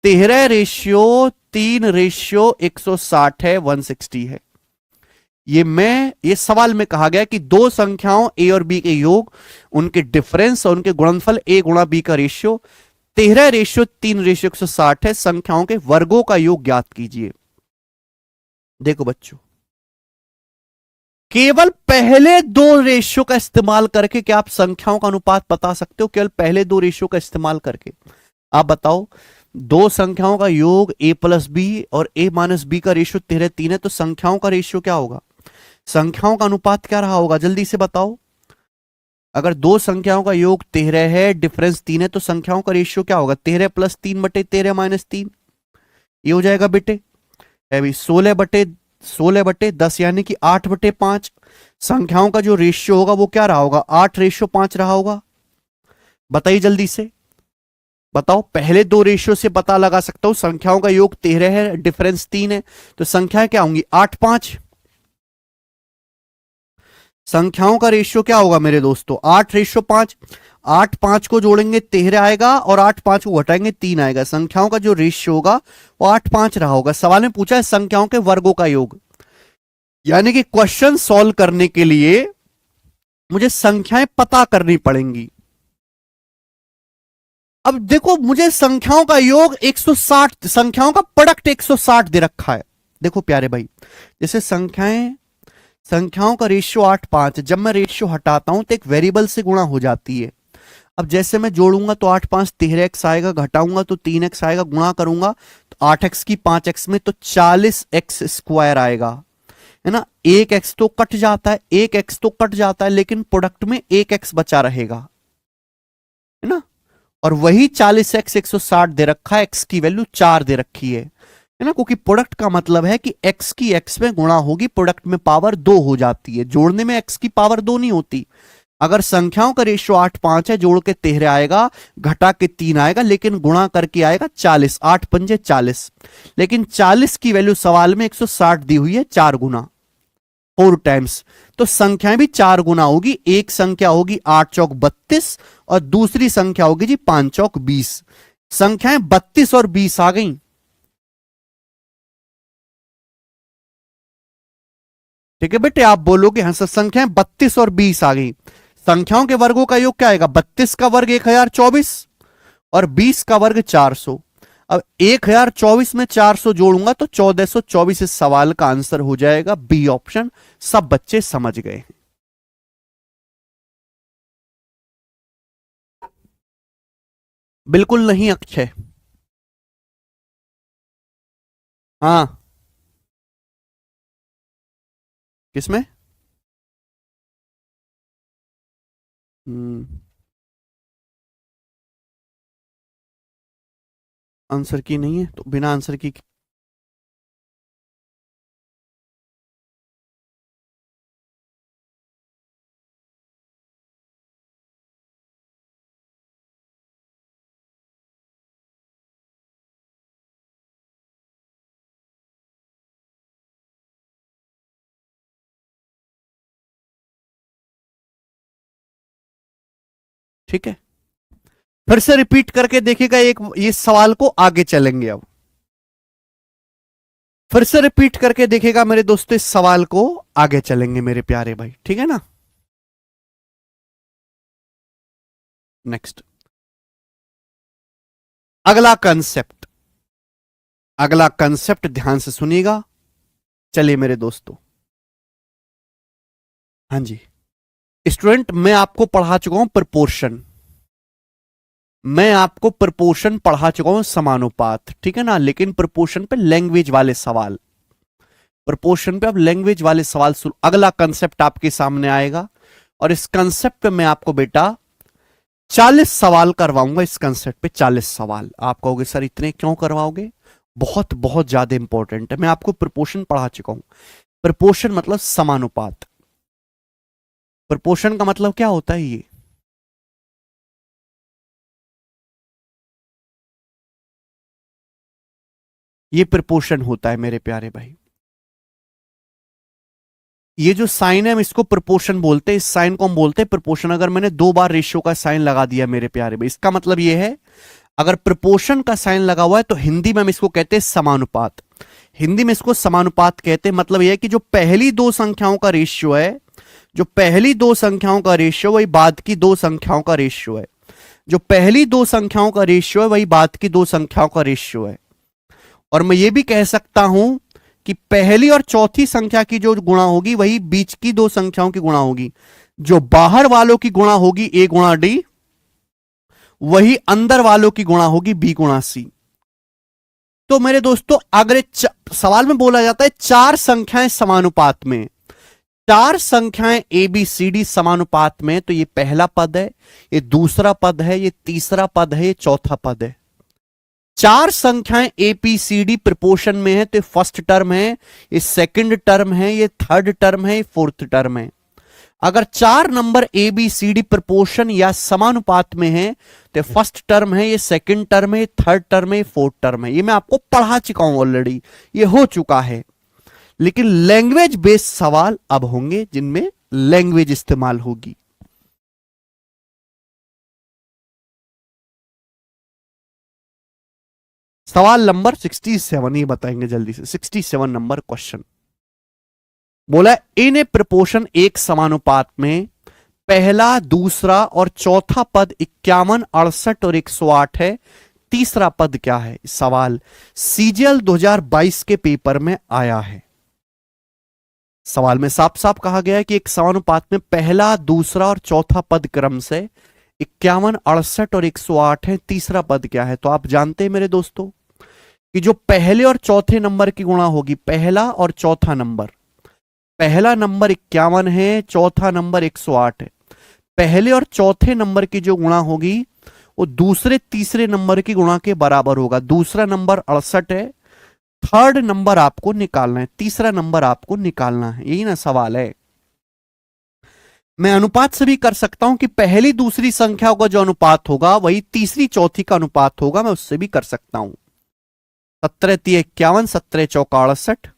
13:3:160 है, 160 है। ये सवाल में कहा गया कि दो संख्याओं ए और बी के योग, उनके डिफरेंस और उनके गुणनफल ए गुणा बी का रेशियो 13:3:160 है। संख्याओं के वर्गों का योग ज्ञात कीजिए। देखो बच्चों, केवल पहले दो रेशियो का इस्तेमाल करके क्या आप संख्याओं का अनुपात बता सकते हो? केवल पहले दो रेशियो का इस्तेमाल करके आप बताओ, दो संख्याओं का योग a प्लस बी और a माइनस बी का रेशियो 13:3 है, तो संख्याओं का रेशियो क्या होगा? संख्याओं का अनुपात क्या रहा होगा? जल्दी से बताओ। अगर दो संख्याओं का योग 13 है, डिफरेंस 3 है, तो संख्याओं का रेशियो क्या होगा? 13 + 3 बटे 13 - 3, ये हो जाएगा बेटे। अभी 16/10 यानी कि 8/5। संख्याओं का जो रेशियो होगा वो क्या रहा होगा? 8:5 रहा होगा। बताइए जल्दी से, बताओ। पहले दो रेशियो से पता लगा सकता हूं, संख्याओं का योग 13 है, डिफरेंस 3 है, तो संख्याएं क्या होंगी? 8-5। संख्याओं का रेशियो क्या होगा मेरे दोस्तों? 8:5। 8-5 को जोड़ेंगे 13 आएगा और 8-5 को घटाएंगे 3 आएगा। संख्याओं का जो रेशियो होगा वो 8-5 रहा होगा। सवाल में पूछा है संख्याओं के वर्गों का योग, यानी कि क्वेश्चन सॉल्व करने के लिए मुझे संख्याएं पता करनी पड़ेंगी। अब देखो, मुझे संख्याओं का योग 160, संख्याओं का प्रोडक्ट 160 दे रखा है। देखो प्यारे भाई, जैसे संख्याओं का रेशियो 8-5, जब मैं रेशियो हटाता हूं तो एक वेरिएबल से गुणा हो जाती है। अब जैसे मैं जोड़ूंगा तो 8-5 13x आएगा, घटाऊंगा तो 3x आएगा, गुणा करूंगा तो 8x की 5x में तो 40x स्क्वायर आएगा, है ना। 1x तो कट जाता है, 1x तो कट जाता है, लेकिन प्रोडक्ट में 1x बचा रहेगा, है ना। और वही 40x 160 दे रखा है, x की वैल्यू 4 दे रखी है ना, क्योंकि प्रोडक्ट का मतलब है कि x की x में गुणा होगी, प्रोडक्ट में पावर 2 हो जाती है, जोड़ने में x की पावर 2 नहीं होती। अगर संख्याओं का रेशियो 8-5 है, जोड़ के 13 आएगा, घटा के 3 आएगा, लेकिन गुणा करके आएगा 40। 8×5 = 40, लेकिन 40 की वैल्यू सवाल में 160 दी हुई है, 4 गुना, 4 टाइम्स। तो संख्याएं भी 4 गुना होगी। एक संख्या होगी 8 चौक 32 और दूसरी संख्या होगी जी 5 चौक 20। संख्याएं 32 और 20 आ गई। ठीक है बेटे, आप बोलोगे हाँ सर, संख्याएं 32 और 20 आ गई। संख्याओं के वर्गों का योग क्या आएगा? 32 का वर्ग 1024 और 20 का वर्ग 400। अब 1024 में 400 जोड़ूंगा तो 1424। इस सवाल का आंसर हो जाएगा बी ऑप्शन। सब बच्चे समझ गए हैं। बिल्कुल नहीं अक्षय। हाँ, किसमें? आंसर की नहीं है तो बिना आंसर की। ठीक है, फिर से रिपीट करके देखिएगा, एक ये सवाल को आगे चलेंगे। अब फिर से रिपीट करके देखिएगा मेरे दोस्तों, इस सवाल को आगे चलेंगे मेरे प्यारे भाई, ठीक है ना। नेक्स्ट, अगला कंसेप्ट, अगला कंसेप्ट ध्यान से सुनिएगा। चलिए मेरे दोस्तों, हाँ जी स्टूडेंट, मैं आपको पढ़ा चुका हूं प्रोपोर्शन। मैं आपको प्रपोर्शन पढ़ा चुका हूं, समानुपात, ठीक है ना, लेकिन प्रपोर्शन पे लैंग्वेज वाले सवाल, प्रपोर्शन पे अब लैंग्वेज वाले सवाल अगला कंसेप्ट आपके सामने आएगा, और इस कंसेप्ट पे मैं आपको बेटा 40 सवाल करवाऊंगा। इस कंसेप्ट पे 40 सवाल। आप कहोगे सर इतने क्यों करवाओगे? बहुत बहुत ज्यादा इंपॉर्टेंट है। मैं आपको प्रपोर्शन पढ़ा चुका हूं। प्रपोर्शन मतलब समानुपात। प्रपोर्शन का मतलब क्या होता है? ये प्रपोर्शन होता है मेरे प्यारे भाई। ये जो साइन है हम इसको प्रपोर्शन बोलते हैं। इस साइन को हम बोलते हैं प्रपोर्शन। अगर मैंने 2 बार रेशियो का साइन लगा दिया मेरे प्यारे भाई, इसका मतलब ये है अगर प्रपोर्शन का साइन लगा हुआ है तो हिंदी में हम इसको कहते हैं समानुपात। हिंदी में इसको समानुपात कहते हैं। मतलब यह है कि जो पहली 2 संख्याओं का रेशियो है, जो पहली 2 संख्याओं का रेशियो वही बाद की 2 संख्याओं का रेशियो है। जो पहली 2 संख्याओं का रेशियो है वही बाद की 2 संख्याओं का रेशियो है। और मैं ये भी कह सकता हूं कि पहली और चौथी संख्या की जो गुणा होगी वही बीच की 2 संख्याओं की गुणा होगी। जो बाहर वालों की गुणा होगी ए गुणा डी, वही अंदर वालों की गुणा होगी बी गुणा सी। तो मेरे दोस्तों अगर सवाल में बोला जाता है 4 संख्याएं समानुपात में, 4 संख्याएं ए बी सी डी समानुपात में, तो ये पहला पद है, ये दूसरा पद है, ये तीसरा पद है, ये चौथा पद है। 4 संख्याएं A P C D proportion में है, तो ये फर्स्ट टर्म है, ये सेकंड टर्म है, ये थर्ड टर्म है, ये फोर्थ टर्म है। अगर 4 number A B C D proportion या समानुपात में है तो फर्स्ट टर्म है, ये सेकंड टर्म है, ये थर्ड टर्म है, ये फोर्थ टर्म है। ये मैं आपको पढ़ा चुका हूं ऑलरेडी, ये हो चुका है। लेकिन लैंग्वेज बेस्ड सवाल अब होंगे जिनमें लैंग्वेज इस्तेमाल होगी। सवाल नंबर 67 ये बताएंगे जल्दी से। 67 नंबर क्वेश्चन बोला इन ए प्रपोर्शन एक समानुपात में पहला, दूसरा और चौथा पद 51, 68 और 108 है। तीसरा पद क्या है? सवाल सीजीएल 2022 के पेपर में आया है। सवाल में साफ साफ कहा गया है कि एक समानुपात में पहला, दूसरा और चौथा पद क्रम से 51, 68 और 108 है। तीसरा पद क्या है? तो आप जानते हैं मेरे दोस्तों कि जो पहले और चौथे नंबर की गुणा होगी, पहला और चौथा नंबर, पहला नंबर 51 है, चौथा नंबर 108 है। पहले और चौथे नंबर की जो गुणा होगी वो दूसरे तीसरे नंबर की गुणा के बराबर होगा। दूसरा नंबर 68 है, थर्ड नंबर आपको निकालना है, तीसरा नंबर आपको निकालना है। यही ना सवाल है। मैं अनुपात से भी कर सकता हूं कि पहली दूसरी संख्या का जो अनुपात होगा वही तीसरी चौथी का अनुपात होगा। मैं उससे भी कर सकता हूं। 17 3 51, 17 चौका 68,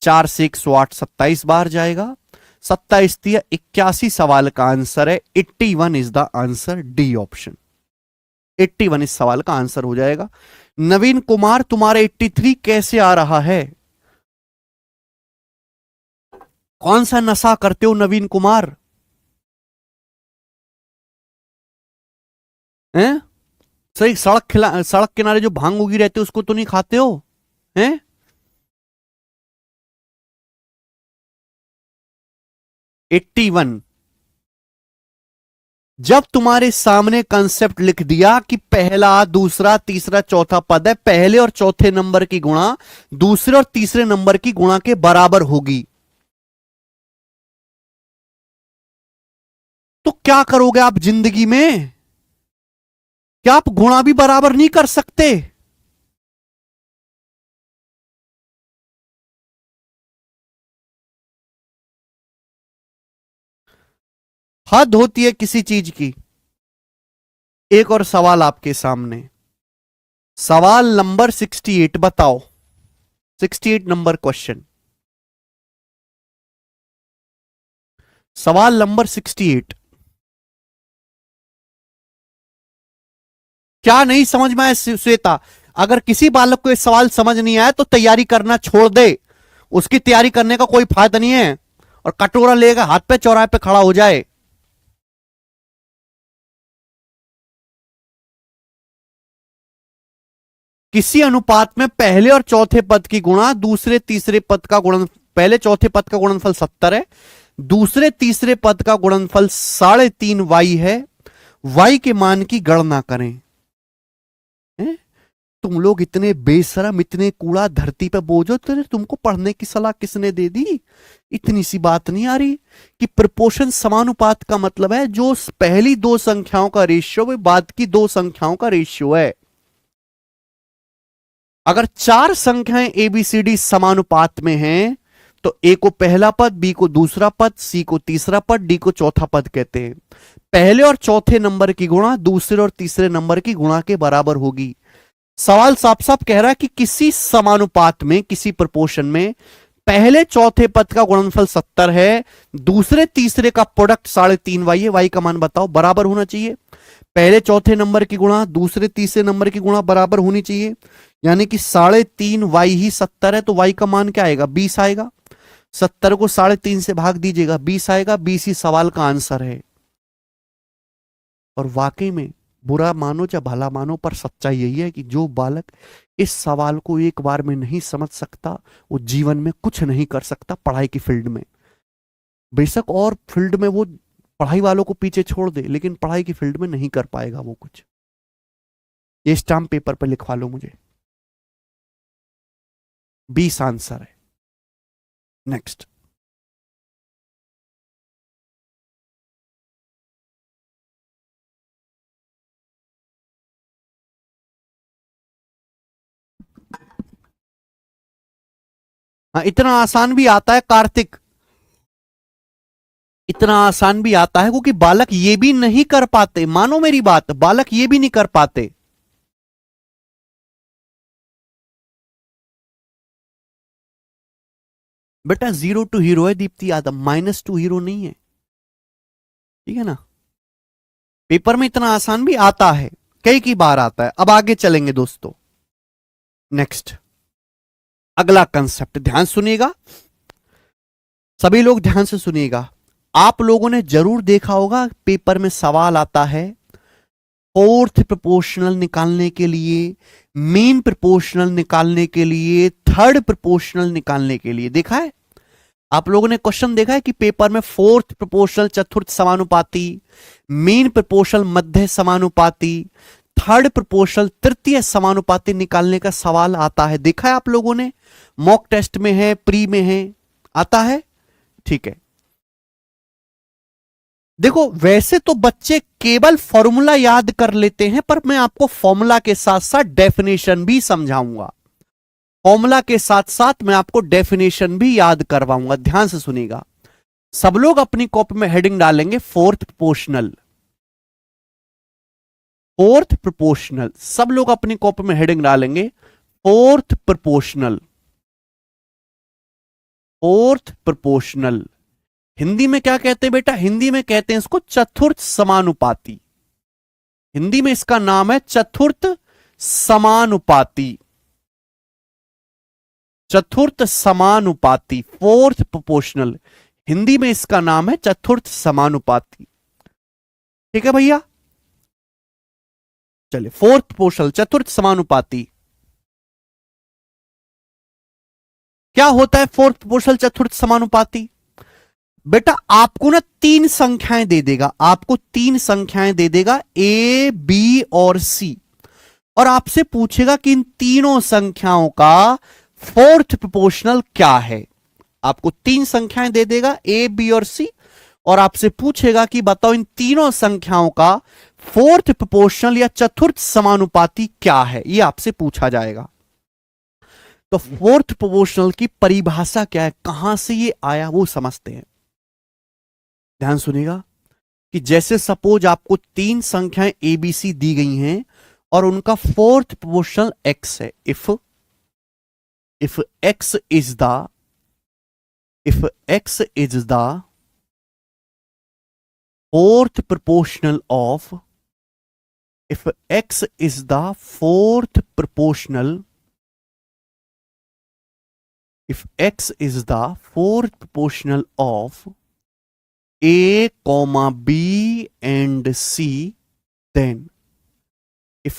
4 से 108 27 बार जाएगा। 27 3 81 सवाल का आंसर है। 81 is the answer, D option. 81 इस सवाल का आंसर हो जाएगा। नवीन कुमार तुम्हारा 83 कैसे आ रहा है? कौन सा नशा करते हो नवीन कुमार? हैं? सही सड़क किनारे जो भांग उगी रहती है उसको तो नहीं खाते हो? हैं? वन। जब तुम्हारे सामने कंसेप्ट लिख दिया कि पहला, दूसरा, तीसरा, चौथा पद है, पहले और चौथे नंबर की गुणा दूसरे और तीसरे नंबर की गुणा के बराबर होगी, तो क्या करोगे आप जिंदगी में? क्या आप गुणा भी बराबर नहीं कर सकते? हद होती है किसी चीज की। एक और सवाल आपके सामने, सवाल नंबर 68 बताओ। 68 नंबर क्वेश्चन, सवाल नंबर 68। क्या नहीं समझ में आया श्वेता? अगर किसी बालक को यह सवाल समझ नहीं आया तो तैयारी करना छोड़ दे। उसकी तैयारी करने का कोई फायदा नहीं है। और कटोरा लेगा हाथ पे चौराहे पे खड़ा हो जाए। किसी अनुपात में पहले और चौथे पद की गुणा दूसरे तीसरे पद का गुणन, पहले चौथे पद का गुणनफल 70 है, दूसरे तीसरे पद का गुणनफल 3.5 y है। y के मान की गणना करें। तुम लोग इतने बेशरम, इतने कूड़ा धरती पे बोझो, तो तुमको पढ़ने की सलाह किसने दे दी? इतनी सी बात नहीं आ रही कि प्रपोर्शन समानुपात का मतलब है जो पहली दो संख्याओं का रेशियो वो बाद की दो संख्याओं का रेशियो है। अगर चार संख्याएं एबीसीडी समानुपात में हैं तो ए को पहला पद, बी को दूसरा पद, सी को तीसरा पद, डी को चौथा पद कहते हैं। पहले और चौथे नंबर की गुणा दूसरे और तीसरे नंबर की गुणा के बराबर होगी। सवाल साफ साफ कह रहा है कि किसी समानुपात में, किसी प्रपोर्शन में पहले चौथे पद का गुणनफल 70 है, दूसरे तीसरे का प्रोडक्ट 3.5y है। y का मान बताओ, बराबर होना चाहिए। पहले चौथे नंबर की गुणा दूसरे तीसरे नंबर की गुणा बराबर होनी चाहिए, यानी कि 3.5y ही 70 है, तो y का मान क्या आएगा? 20 आएगा। 70 को 3.5 से भाग दीजिएगा, 20 आएगा। 20 ही सवाल का आंसर है। और वाकई में बुरा मानो या भला मानो, पर सच्चाई यही है कि जो बालक इस सवाल को एक बार में नहीं समझ सकता वो जीवन में कुछ नहीं कर सकता। पढ़ाई की फील्ड में बेशक और फील्ड में वो पढ़ाई वालों को पीछे छोड़ दे, लेकिन पढ़ाई की फील्ड में नहीं कर पाएगा वो कुछ। ये स्टाम्प पेपर पर लिखवा लो मुझे, 20 आंसर है। नेक्स्ट, हाँ इतना आसान भी आता है कार्तिक, इतना आसान भी आता है क्योंकि बालक ये भी नहीं कर पाते। मानो मेरी बात, बालक ये भी नहीं कर पाते। बेटा 0 टू हीरो है दीप्ति यादव, -2 हीरो नहीं है, ठीक है ना। पेपर में इतना आसान भी आता है, कई की बार आता है। अब आगे चलेंगे दोस्तों। नेक्स्ट, अगला कंसेप्ट ध्यान सुनिएगा, सभी लोग ध्यान से सुनिएगा। आप लोगों ने जरूर देखा होगा पेपर में सवाल आता है फोर्थ प्रोपोर्शनल निकालने के लिए, मीन प्रोपोर्शनल निकालने के लिए, थर्ड प्रोपोर्शनल निकालने के लिए। देखा है आप लोगों ने क्वेश्चन देखा है कि पेपर में फोर्थ प्रोपोर्शनल चतुर्थ समानुपाती, मीन प्रोपोर्शनल मध्य समानुपाती, थर्ड प्रोपोर्शनल तृतीय समानुपाती निकालने का सवाल आता है। देखा है आप लोगों ने, मॉक टेस्ट में है, प्री में है, आता है, ठीक है। देखो वैसे तो बच्चे केवल फॉर्मूला याद कर लेते हैं, पर मैं आपको फॉर्मूला के साथ साथ डेफिनेशन भी समझाऊंगा। फॉर्मूला के साथ साथ मैं आपको डेफिनेशन भी याद करवाऊंगा। ध्यान से सुनिएगा, सब लोग अपनी कॉपी में हेडिंग डालेंगे फोर्थ प्रोपोर्शनल। फोर्थ प्रोपोर्शनल, सब लोग अपनी कॉपी में हेडिंग डालेंगे fourth proportional. Fourth proportional Hindi में क्या कहते हैं बेटा? हिंदी में कहते हैं इसको चतुर्थ समानुपाती। हिंदी में इसका नाम है चतुर्थ समानुपाती। चतुर्थ समानुपाती, फोर्थ प्रोपोर्शनल, हिंदी में इसका नाम है चतुर्थ समानुपाती। ठीक है भैया, चलिए फोर्थ प्रोपोर्शनल, चतुर्थ समानुपाती। क्या होता है फोर्थ प्रोपोर्शनल चतुर्थ समानुपाती? बेटा आपको ना तीन संख्याएं दे देगा, आपको तीन संख्याएं दे देगा ए, बी और सी, और आपसे पूछेगा कि इन तीनों संख्याओं का फोर्थ प्रोपोर्शनल क्या है। आपको तीन संख्याएं दे देगा ए, बी और सी, और आपसे पूछेगा कि बताओ इन तीनों संख्याओं का फोर्थ प्रोपोर्शनल या चतुर्थ समानुपाती क्या है, यह आपसे पूछा जाएगा। तो फोर्थ प्रोपोर्शनल की परिभाषा क्या है, कहां से ये आया वो समझते हैं। ध्यान सुनिएगा कि जैसे सपोज आपको तीन संख्याएं एबीसी दी गई हैं और उनका फोर्थ प्रोपोर्शनल एक्स है। If x is the fourth proportional of, if x is the fourth proportional, if x is the fourth proportional of a comma b and c, then if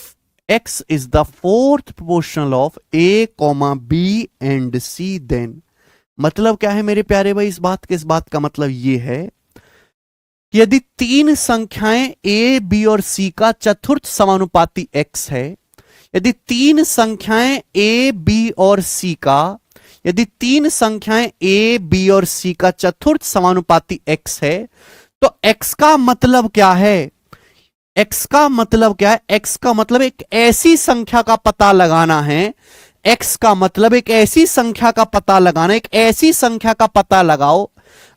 x is the fourth proportional of a comma b and c, then मतलब क्या है मेरे प्यारे भाई इस बात का मतलब ये है कि यदि तीन संख्याएं a, b और c का चतुर्थ समानुपाती x है, यदि तीन संख्याएं ए बी और सी का, यदि तीन संख्याएं ए बी और सी का चतुर्थ समानुपाती x है, तो x का मतलब क्या है? x का मतलब क्या है? x का मतलब एक ऐसी संख्या का पता लगाना है। x का मतलब एक ऐसी संख्या का पता लगाना, एक ऐसी संख्या का पता लगाओ।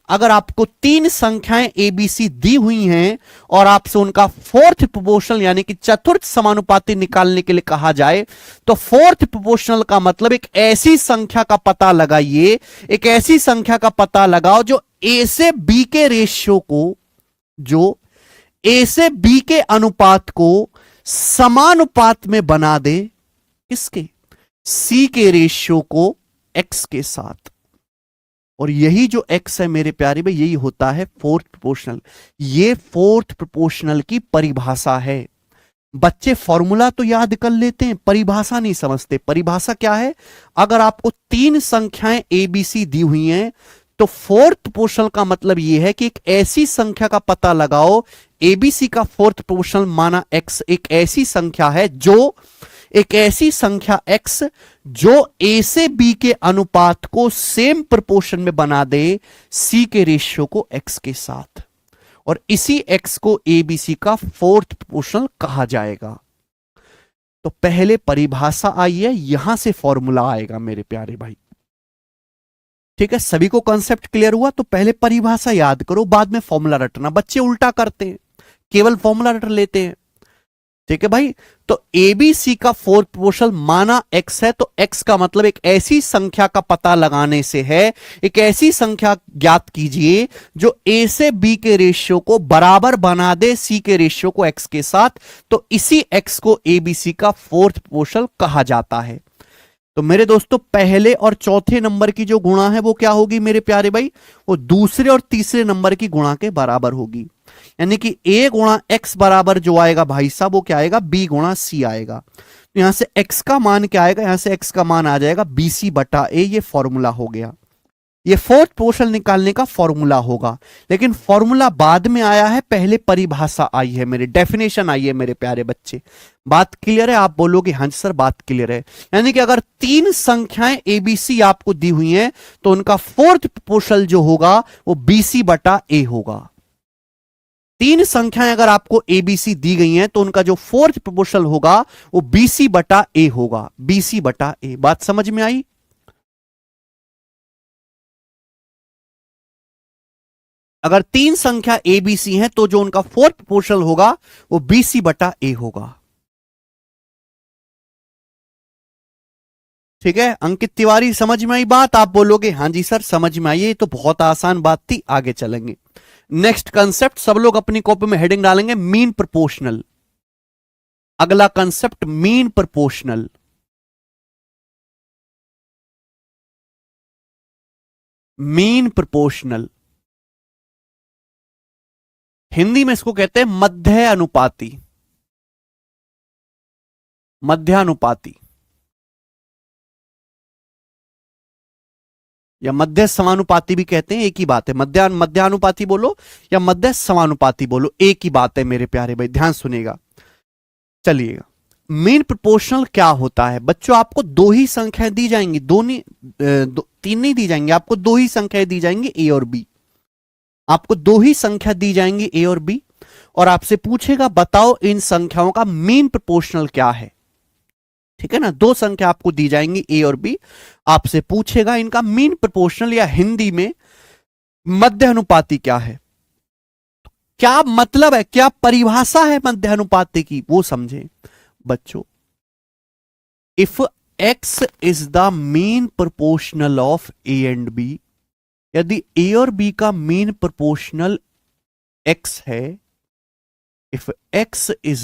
अगर आपको तीन संख्याएं ए बी सी दी हुई हैं और आपसे उनका फोर्थ प्रोपोर्शनल यानी कि चतुर्थ समानुपाती निकालने के लिए कहा जाए, तो फोर्थ प्रोपोर्शनल का मतलब एक ऐसी संख्या का पता लगाइए, एक ऐसी संख्या का पता लगाओ जो ए से बी के रेशियो को, जो ए से बी के अनुपात को समानुपात में बना दे। किसके? सी के रेशियो को एक्स के साथ। और यही जो x है मेरे प्यारे भाई, यही होता है फोर्थ प्रोपोर्शनल। ये फोर्थ प्रोपोर्शनल की परिभाषा है। बच्चे फॉर्मूला तो याद कर लेते हैं, परिभाषा नहीं समझते। परिभाषा क्या है? अगर आपको तीन संख्याएं ए बी सी दी हुई हैं, तो फोर्थ प्रोपोर्शनल का मतलब यह है कि एक ऐसी संख्या का पता लगाओ, एबीसी का फोर्थ प्रोपोर्शनल माना x एक ऐसी संख्या है, जो एक ऐसी संख्या x जो a से b के अनुपात को सेम प्रोपोर्शन में बना दे c के रेशियो को x के साथ, और इसी x को abc का फोर्थ प्रोपोर्शनल कहा जाएगा। तो पहले परिभाषा आई है, यहां से फॉर्मूला आएगा मेरे प्यारे भाई। ठीक है, सभी को कॉन्सेप्ट क्लियर हुआ? तो पहले परिभाषा याद करो, बाद में फॉर्मूला रटना। बच्चे उल्टा करते हैं, केवल फॉर्मूला रट लेते हैं। ठीक है भाई, तो एबीसी का फोर्थ प्रोपोर्शनल माना x है, तो x का मतलब एक ऐसी संख्या का पता लगाने से है। एक ऐसी संख्या ज्ञात कीजिए जो a से b के रेशियो को बराबर बना दे c के रेशियो को x के साथ, तो इसी x को एबीसी का फोर्थ प्रोपोर्शनल कहा जाता है। तो मेरे दोस्तों, पहले और चौथे नंबर की जो गुणा है वो क्या होगी मेरे प्यारे भाई? वो दूसरे और तीसरे नंबर की गुणा के बराबर होगी। यानी कि a गुणा x बराबर जो आएगा भाई साहब, वो क्या आएगा? b गुणा c आएगा। तो यहां से x का मान क्या आएगा? यहां से x का मान आ जाएगा bc बटा a। ये फॉर्मूला हो गया, ये फोर्थ प्रोपोर्शनल निकालने का फॉर्मूला होगा। लेकिन फॉर्मूला बाद में आया है, पहले परिभाषा आई है, मेरे डेफिनेशन आई है मेरे प्यारे बच्चे। बात क्लियर है? आप बोलोगे हाँ सर बात क्लियर है। यानी कि अगर तीन संख्याएं एबीसी आपको दी हुई हैं, तो उनका फोर्थ प्रोपोर्शनल जो होगा वो बीसी बटा ए होगा। तीन संख्याएं अगर आपको एबीसी दी गई हैं, तो उनका जो फोर्थ प्रोपोर्शनल होगा वो बीसी बटा ए होगा। बीसी बटा ए, बात समझ में आई? अगर तीन संख्या ए बी सी है, तो जो उनका फोर्थ प्रोपोर्शनल होगा वो बीसी बटा ए होगा। ठीक है, अंकित तिवारी समझ में आई बात? आप बोलोगे हाँ जी सर समझ में आई। ये तो बहुत आसान बात थी, आगे चलेंगे। नेक्स्ट कंसेप्ट, सब लोग अपनी कॉपी में हेडिंग डालेंगे, मीन प्रोपोर्शनल। अगला concept mean proportional. Mean proportional Hindi में इसको कहते हैं मध्य अनुपाती। मध्यानुपाती या मध्य समानुपाती भी कहते हैं, एक ही बात है। मध्यानुपाती बोलो या मध्य समानुपाती बोलो, एक ही बात है मेरे प्यारे भाई, ध्यान सुनिएगा। चलिएगा, मीन प्रोपोर्शनल क्या होता है बच्चों? आपको दो ही संख्याएं दी जाएंगी, तीन नहीं दी जाएंगी, आपको दो ही संख्याएं दी जाएंगी, ए और बी। आपको दो ही संख्या दी जाएंगी, ए और बी, और आपसे पूछेगा बताओ इन संख्याओं का मीन प्रोपोर्शनल क्या है। ठीक है ना, दो संख्या आपको दी जाएंगी, ए और बी, आपसे पूछेगा इनका मीन प्रोपोर्शनल या हिंदी में मध्य अनुपाती क्या है। क्या मतलब है, क्या परिभाषा है मध्य अनुपाती की, वो समझें बच्चों। If x is the mean proportional of A and B, यदि ए और बी का मीन प्रोपोर्शनल x है, if x is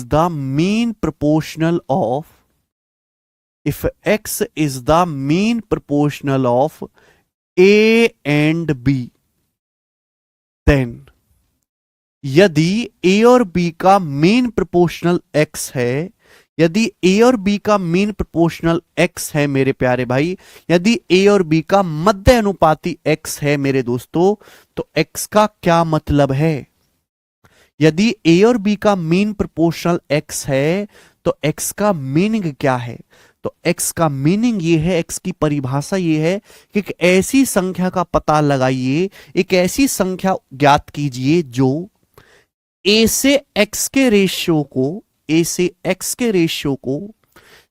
the mean proportional of a and b, then यदि a और b का मीन प्रोपोर्शनल x है, यदि a और b का मीन प्रोपोर्शनल x है मेरे प्यारे भाई, यदि a और b का मध्य अनुपाती x है मेरे दोस्तों, तो x का क्या मतलब है? यदि ए और बी का मीन प्रोपोर्शनल एक्स है तो एक्स का मीनिंग क्या है? तो एक्स का मीनिंग ये है, एक्स की परिभाषा ये है कि एक ऐसी संख्या का पता लगाइए, एक ऐसी संख्या ज्ञात कीजिए जो ए से एक्स के रेशियो को, ए से एक्स के रेशियो को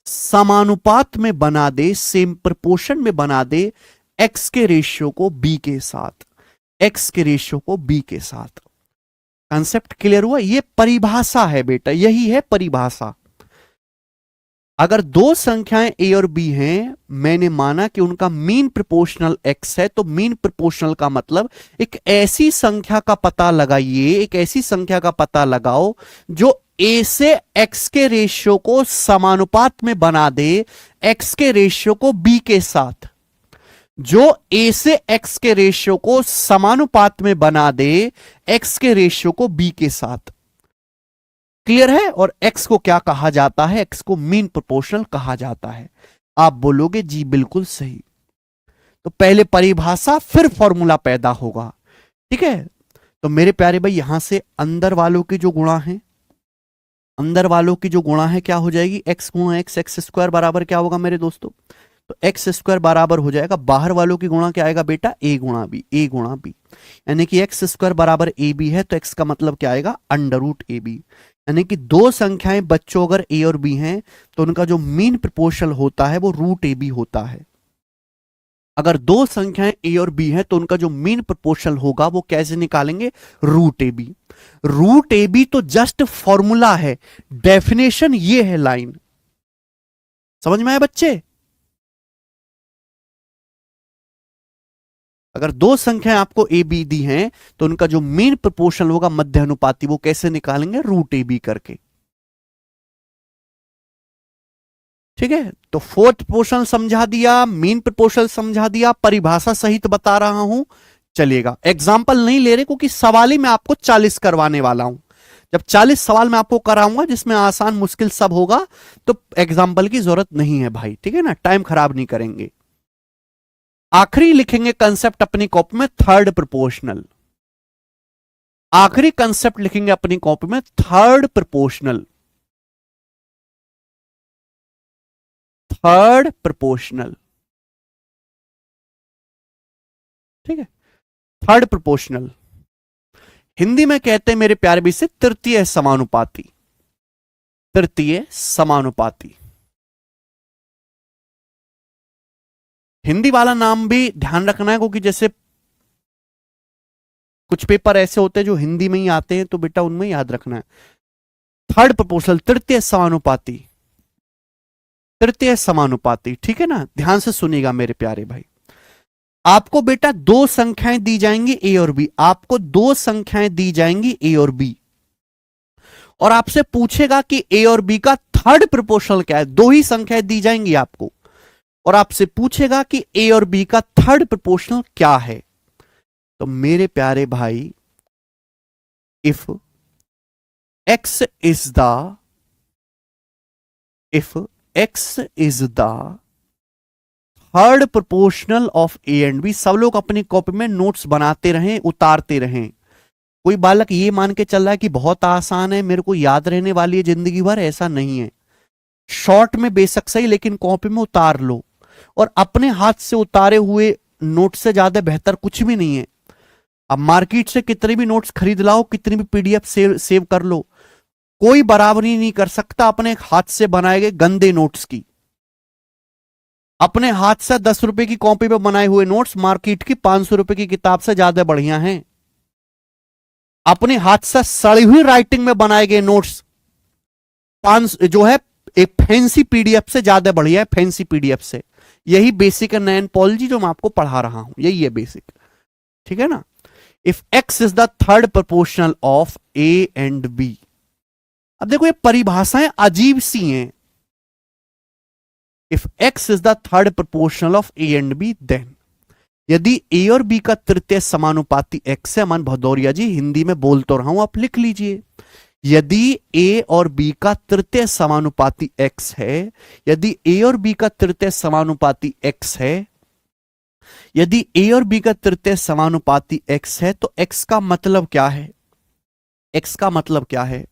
समानुपात में बना दे, सेम प्रपोर्शन में बना दे एक्स के रेशियो को बी के साथ, एक्स के रेशियो को बी के साथ। कंसेप्ट क्लियर हुआ? ये परिभाषा है बेटा, यही है परिभाषा। अगर दो संख्याएं ए और बी हैं, मैंने माना कि उनका मीन प्रोपोर्शनल एक्स है, तो मीन प्रोपोर्शनल का मतलब एक ऐसी संख्या का पता लगाइए, एक ऐसी संख्या का पता लगाओ जो ए से एक्स के रेशियो को समानुपात में बना दे एक्स के रेशियो को बी के साथ, जो ए से एक्स के रेशियो को समानुपात में बना दे एक्स के रेशियो को बी के साथ। क्लियर है? और एक्स को क्या कहा जाता है? एक्स को मीन प्रोपोर्शनल कहा जाता है। आप बोलोगे जी बिल्कुल सही। तो पहले परिभाषा फिर फॉर्मूला पैदा होगा, ठीक है? तो मेरे प्यारे भाई यहां से अंदर वालों की जो गुणा है, अंदर वालों की जो गुणा है क्या हो जाएगी? एक्स गुणा एक्स, एक्स स्क्वायर बराबर क्या होगा मेरे दोस्तों? तो एक्स स्क्वायर बराबर हो जाएगा, बाहर वालों की गुणा क्या आएगा बेटा? ए गुणा बी, ए गुणा बी। यानी कि एक्स स्क्वायर बराबर ए बी है, तो एक्स का मतलब क्या आएगा? Under root A B. यानी कि दो संख्याएं बच्चों अगर ए और बी हैं तो उनका जो मीन प्रोपोर्शनल होता है वो रूट ए बी होता है। अगर दो संख्याएं ए और बी हैं तो उनका जो मीन प्रोपोर्शनल होगा वो कैसे निकालेंगे? Root A B. Root A B तो जस्ट फॉर्मूला है, डेफिनेशन ये है लाइन। समझ में आया बच्चे? अगर दो संख्याएं आपको ए बी दी हैं तो उनका जो मीन प्रोपोर्शनल होगा मध्य अनुपाती, वो कैसे निकालेंगे? रूट ए बी करके। ठीक है? तो फोर्थ प्रोपोर्शनल समझा दिया, मीन प्रोपोर्शनल समझा दिया, परिभाषा सहित बता रहा हूं। चलिएगा, एग्जाम्पल नहीं ले रहे क्योंकि सवाल ही मैं आपको 40 करवाने वाला हूं। जब 40 सवाल मैं आपको कराऊंगा जिसमें आसान मुश्किल सब होगा तो एग्जाम्पल की जरूरत नहीं है भाई, ठीक है ना? टाइम खराब नहीं करेंगे। आखिरी लिखेंगे कंसेप्ट अपनी कॉपी में, थर्ड प्रोपोर्शनल। आखिरी कंसेप्ट लिखेंगे अपनी कॉपी में, थर्ड प्रोपोर्शनल। थर्ड प्रोपोर्शनल, ठीक है? थर्ड प्रोपोर्शनल हिंदी में कहते हैं मेरे प्यारे भी से तृतीय समानुपाती। तृतीय समानुपाती हिंदी वाला नाम भी ध्यान रखना है क्योंकि जैसे कुछ पेपर ऐसे होते हैं जो हिंदी में ही आते हैं, तो बेटा उनमें याद रखना है। थर्ड प्रोपोर्शनल, तृतीय समानुपाती, तृतीय समानुपाती, ठीक है ना? ध्यान से सुनिएगा मेरे प्यारे भाई। आपको बेटा दो संख्याएं दी जाएंगी ए और बी, आपको दो संख्याएं दी जाएंगी ए और बी, और आपसे पूछेगा कि ए और बी का थर्ड प्रोपोर्शनल क्या है। दो ही संख्याएं दी जाएंगी आपको और आपसे पूछेगा कि ए और बी का थर्ड प्रोपोर्शनल क्या है। तो मेरे प्यारे भाई, if X is the third proportional of A and B, सब लोग अपनी कॉपी में नोट्स बनाते रहें, उतारते रहें। कोई बालक ये मान के चल रहा है कि बहुत आसान है, मेरे को याद रहने वाली है जिंदगी भर, ऐसा नहीं है। शॉर्ट में बेशक सही, लेकिन कॉपी में उतार लो। और अपने हाथ से उतारे हुए नोट से ज्यादा बेहतर कुछ भी नहीं है। अब मार्केट से कितने भी नोट्स खरीद लाओ, कितनी भी पीडीएफ सेव कर लो, कोई बराबरी नहीं कर सकता अपने हाथ से बनाए गए गंदे नोट्स की। अपने हाथ से 10 रुपए की कॉपी पे बनाए हुए नोट्स मार्केट की 500 रुपए की किताब से ज्यादा बढ़िया हैं। अपने हाथ से सड़ी हुई राइटिंग में बनाए गए नोट्स 5 जो है एक फैंसी पीडीएफ से ज्यादा बढ़िया है, फैंसी पीडीएफ से। यही बेसिक नैनपोलॉजी जो मैं आपको पढ़ा रहा हूं, यही है बेसिक, ठीक है ना? If X is the third proportional of A and B. अब देखो ये परिभाषाएं अजीब सी हैं। If X is the third proportional of A and B, then यदि ए और बी का तृतीय समानुपाती एक्स है। अमन भदौरिया जी हिंदी में बोल तो रहा हूं, आप लिख लीजिए। यदि ए और बी का तृतीय समानुपाती एक्स है, यदि ए और बी का तृतीय समानुपाती एक्स है, यदि ए और बी का तृतीय समानुपाती एक्स है, तो एक्स का मतलब क्या है? एक्स का मतलब क्या है?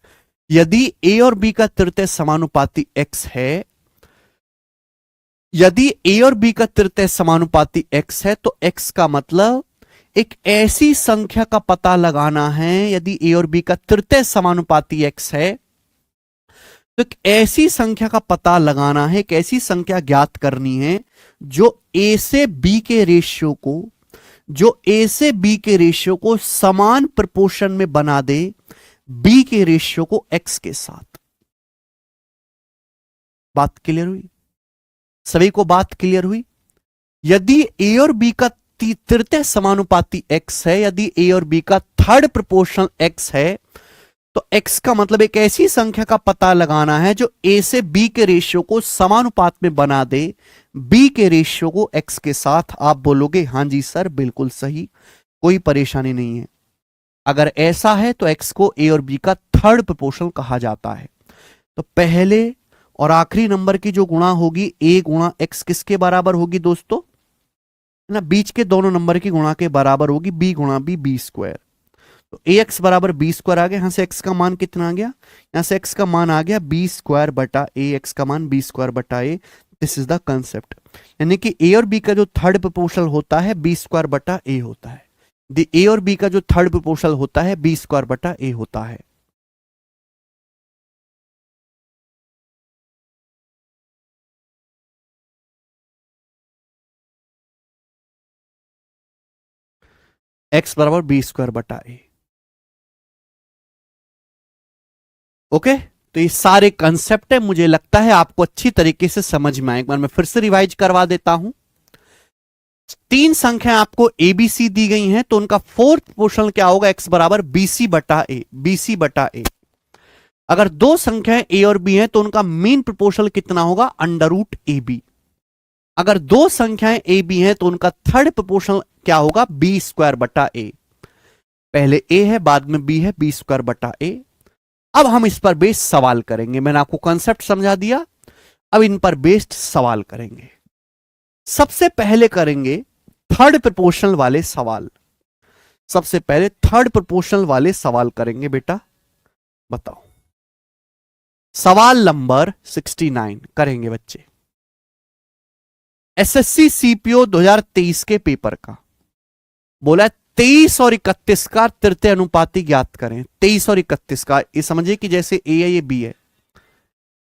यदि ए और बी का तृतीय समानुपाती एक्स है, यदि ए और बी का तृतीय समानुपाती एक्स है तो एक्स का मतलब एक ऐसी संख्या का पता लगाना है। यदि ए और बी का तृतीय समानुपाती एक्स है तो एक ऐसी संख्या का पता लगाना है, एक ऐसी संख्या ज्ञात करनी है जो ए से बी के रेशियो को, जो ए से बी के रेशियो को समान प्रपोर्शन में बना दे बी के रेशियो को एक्स के साथ। बात क्लियर हुई? सभी को बात क्लियर हुई? यदि ए और बी का तृतीय समानुपाती एक्स है, यदि ए और बी का थर्ड प्रोपोर्शनल एक्स है, तो एक्स का मतलब एक ऐसी संख्या का पता लगाना है जो ए से बी के रेशियो को समानुपात में बना दे बी के रेशियो को एक्स के साथ। आप बोलोगे हां जी सर बिल्कुल सही, कोई परेशानी नहीं है। अगर ऐसा है तो एक्स को ए और बी का थर्ड प्रोपोर्शनल कहा जाता है। तो पहले और आखिरी नंबर की जो गुणा होगी ए गुणा एक्स किसके बराबर होगी दोस्तों? ना, बीच के दोनों नंबर की गुणा के बराबर होगी बी गुणा बी स्क्वायर। तो ए एक्स बराबर बी स्क्वायर आ गया। यहां से एक्स का मान कितना आ गया? यहां से एक्स का मान आ गया बी स्क्वायर बटा ए, एक्स का मान बी स्क्वायर बटा A. This is the concept. यानी कि ए और बी का जो थर्ड प्रोपोर्शनल होता है बी स्क्वायर बटा ए होता है। ए और बी का जो थर्ड प्रोपोर्शनल होता है बी स्क्वायर बटा ए होता है। एक्स बराबर बी स्क्वायर बटा ए। ओके, तो ये सारे कंसेप्ट है, मुझे लगता है आपको अच्छी तरीके से समझ में आए। एक बार मैं फिर से रिवाइज करवा देता हूं। तीन संख्या आपको एबीसी दी गई हैं, तो उनका फोर्थ पोर्शन क्या होगा? एक्स बराबर बीसी बटा ए, बीसी बटा ए। अगर दो संख्याएं ए और बी हैं तो उनका मीन प्रोपोर्शनल कितना होगा? Under root A B. अगर दो संख्याएं ए बी हैं तो उनका थर्ड प्रोपोर्शनल क्या होगा? बी स्क्वायर बटा ए। पहले ए है बाद में बी है, बी स्क्वायर बटा ए। अब हम इस पर बेस्ड सवाल करेंगे। मैंने आपको कंसेप्ट समझा दिया, अब इन पर बेस्ड सवाल करेंगे। सबसे पहले करेंगे थर्ड प्रोपोर्शनल वाले सवाल। सबसे पहले थर्ड प्रोपोर्शनल वाले सवाल करेंगे बेटा। बताओ, सवाल नंबर 69 करेंगे बच्चे। एसएससी सीपीओ 2023 के पेपर का बोला 23 और 31 का तृतीय अनुपाती ज्ञात करें। 23 और 31 का, ये समझिए कि जैसे ए है ये बी है,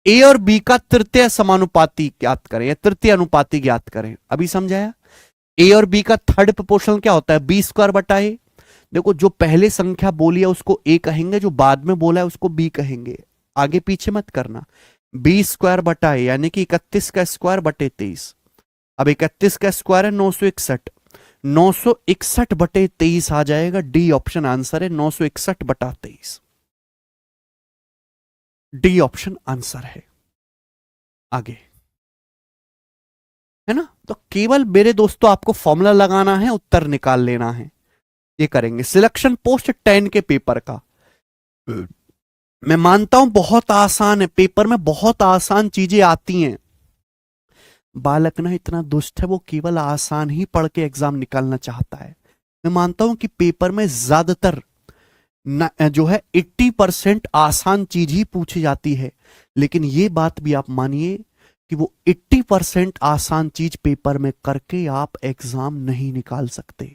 ए और बी का तृतीय समानुपाती ज्ञात करें या तृतीय अनुपाती ज्ञात करें। अभी समझाया? ए और बी का थर्ड प्रोपोर्शनल क्या होता है? बी स्क्वायर बटा ए। देखो, जो पहले संख्या बोली है उसको ए कहेंगे, जो बाद में बोला है उसको बी कहेंगे। आगे पीछे मत करना। बी स्क्वायर बटा ए यानी कि 31 का स्क्वायर बटे 23। अब 31 का स्क्वायर है 961, 961 बटे 23 आ जाएगा। डी ऑप्शन आंसर है, 961 बटा 23। डी ऑप्शन आंसर है। आगे है ना? तो केवल मेरे दोस्तों आपको फॉर्मूला लगाना है, उत्तर निकाल लेना है। ये करेंगे सिलेक्शन पोस्ट 10 के पेपर का। मैं मानता हूं बहुत आसान है, पेपर में बहुत आसान चीजें आती हैं। बालक ना इतना दुष्ट है, वो केवल आसान ही पढ़ के एग्जाम निकालना चाहता है। मैं मानता हूं कि पेपर में ज्यादातर जो है 80% आसान चीज ही पूछी जाती है, लेकिन ये बात भी आप मानिए कि वो 80% आसान चीज पेपर में करके आप एग्जाम नहीं निकाल सकते।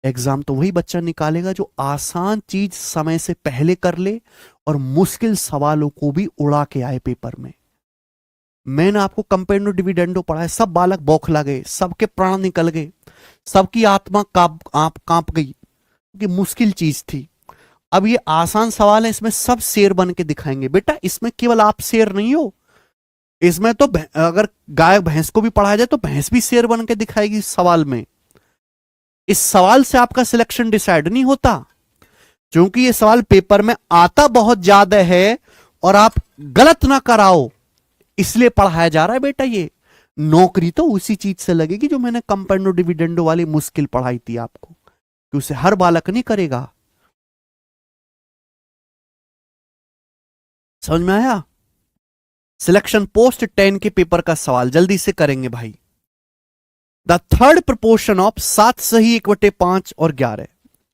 एग्जाम तो वही बच्चा निकालेगा जो आसान चीज समय से पहले कर ले और मुश्किल सवालों को भी उड़ा के आए पेपर में। मैंने आपको कंपेंडो डिविडेंडो पढ़ा है, सब बालक बौखला गए, सबके प्राण निकल गए, सबकी आत्मा कांप गई कि मुश्किल चीज थी। अब ये आसान सवाल है, इसमें सब शेर बन के दिखाएंगे। बेटा इसमें केवल आप शेर नहीं हो, इसमें तो अगर गाय भैंस को भी पढ़ाया जाए तो भैंस भी शेर बन के दिखाएगी इस सवाल में। इस सवाल से आपका सिलेक्शन डिसाइड नहीं होता, क्योंकि ये सवाल पेपर में आता बहुत ज्यादा है और आप गलत ना कराओ इसलिए पढ़ाया जा रहा है। बेटा ये नौकरी तो उसी चीज से लगेगी जो मैंने कंपेंडो डिविडेंडो वाली मुश्किल पढ़ाई थी आपको, कि उसे हर बालक नहीं करेगा। समझ में आया? सिलेक्शन पोस्ट 10 के पेपर का सवाल जल्दी से करेंगे भाई। द थर्ड प्रोपोर्शन ऑफ 7 सही 1/5 और 11।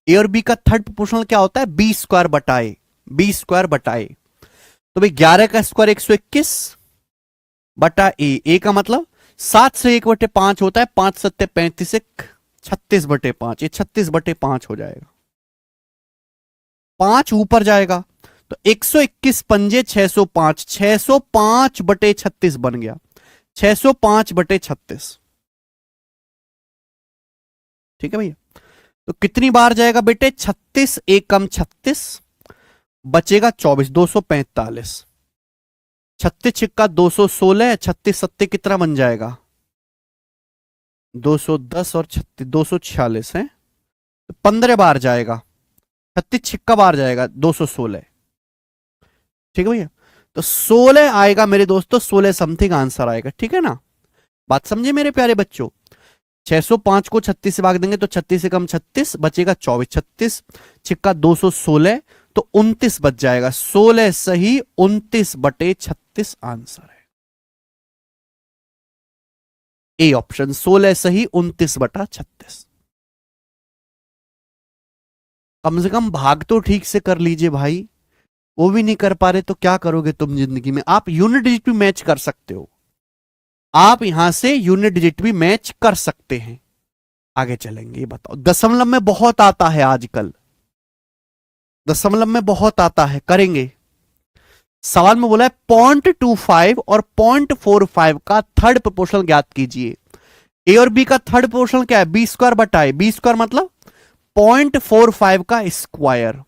ए और बी का थर्ड प्रोपोर्शनल क्या होता है, बी स्क्वायर बटाए बी स्क्वायर बटाए। तो भाई 11 का स्क्वायर 121 बटा ए का मतलब 7 से 1/5 होता है, 5 सत्ते 35, 36/5, ये 36/5 हो जाएगा, 5 ऊपर जाएगा तो 121 पंजे 605, 605/36 बन गया, 605/36। ठीक है भैया, तो कितनी बार जाएगा बेटे, 36 एकम 36, बचेगा 24, 245, 36 छिक्का 216, 36 सत्ते कितना बन जाएगा 210 और 36 246 है, 15 बार जाएगा, 36 छिक्का बार जाएगा 216। ठीक है भैया, तो 16 आएगा मेरे दोस्तों, 16 समथिंग आंसर आएगा। ठीक है ना, बात समझे मेरे प्यारे बच्चों। 605 को 36 से भाग देंगे तो 36 से कम 36 बचेगा 24, 36 छिक्का 216 तो 29 बच जाएगा, 16 सही 29/36 आंसर है। ए ऑप्शन 16 सही 29/36। कम से कम भाग तो ठीक से कर लीजिए भाई, वो भी नहीं कर पा रहे तो क्या करोगे तुम जिंदगी में। आप यूनिट डिजिट भी मैच कर सकते हो, आप यहां से यूनिट डिजिट भी मैच कर सकते हैं। आगे चलेंगे, ये बताओ, दशमलव में बहुत आता है आजकल, दशमलव में बहुत आता है, करेंगे। सवाल में बोला है 0.25 और 0.45 का थर्ड प्रोपोर्शनल ज्ञात कीजिए। ए और बी का थर्ड प्रोपोर्शनल क्या है, बी स्क्वायर बटाए बी स्क्वायर मतलब 0.45 का स्क्वायर।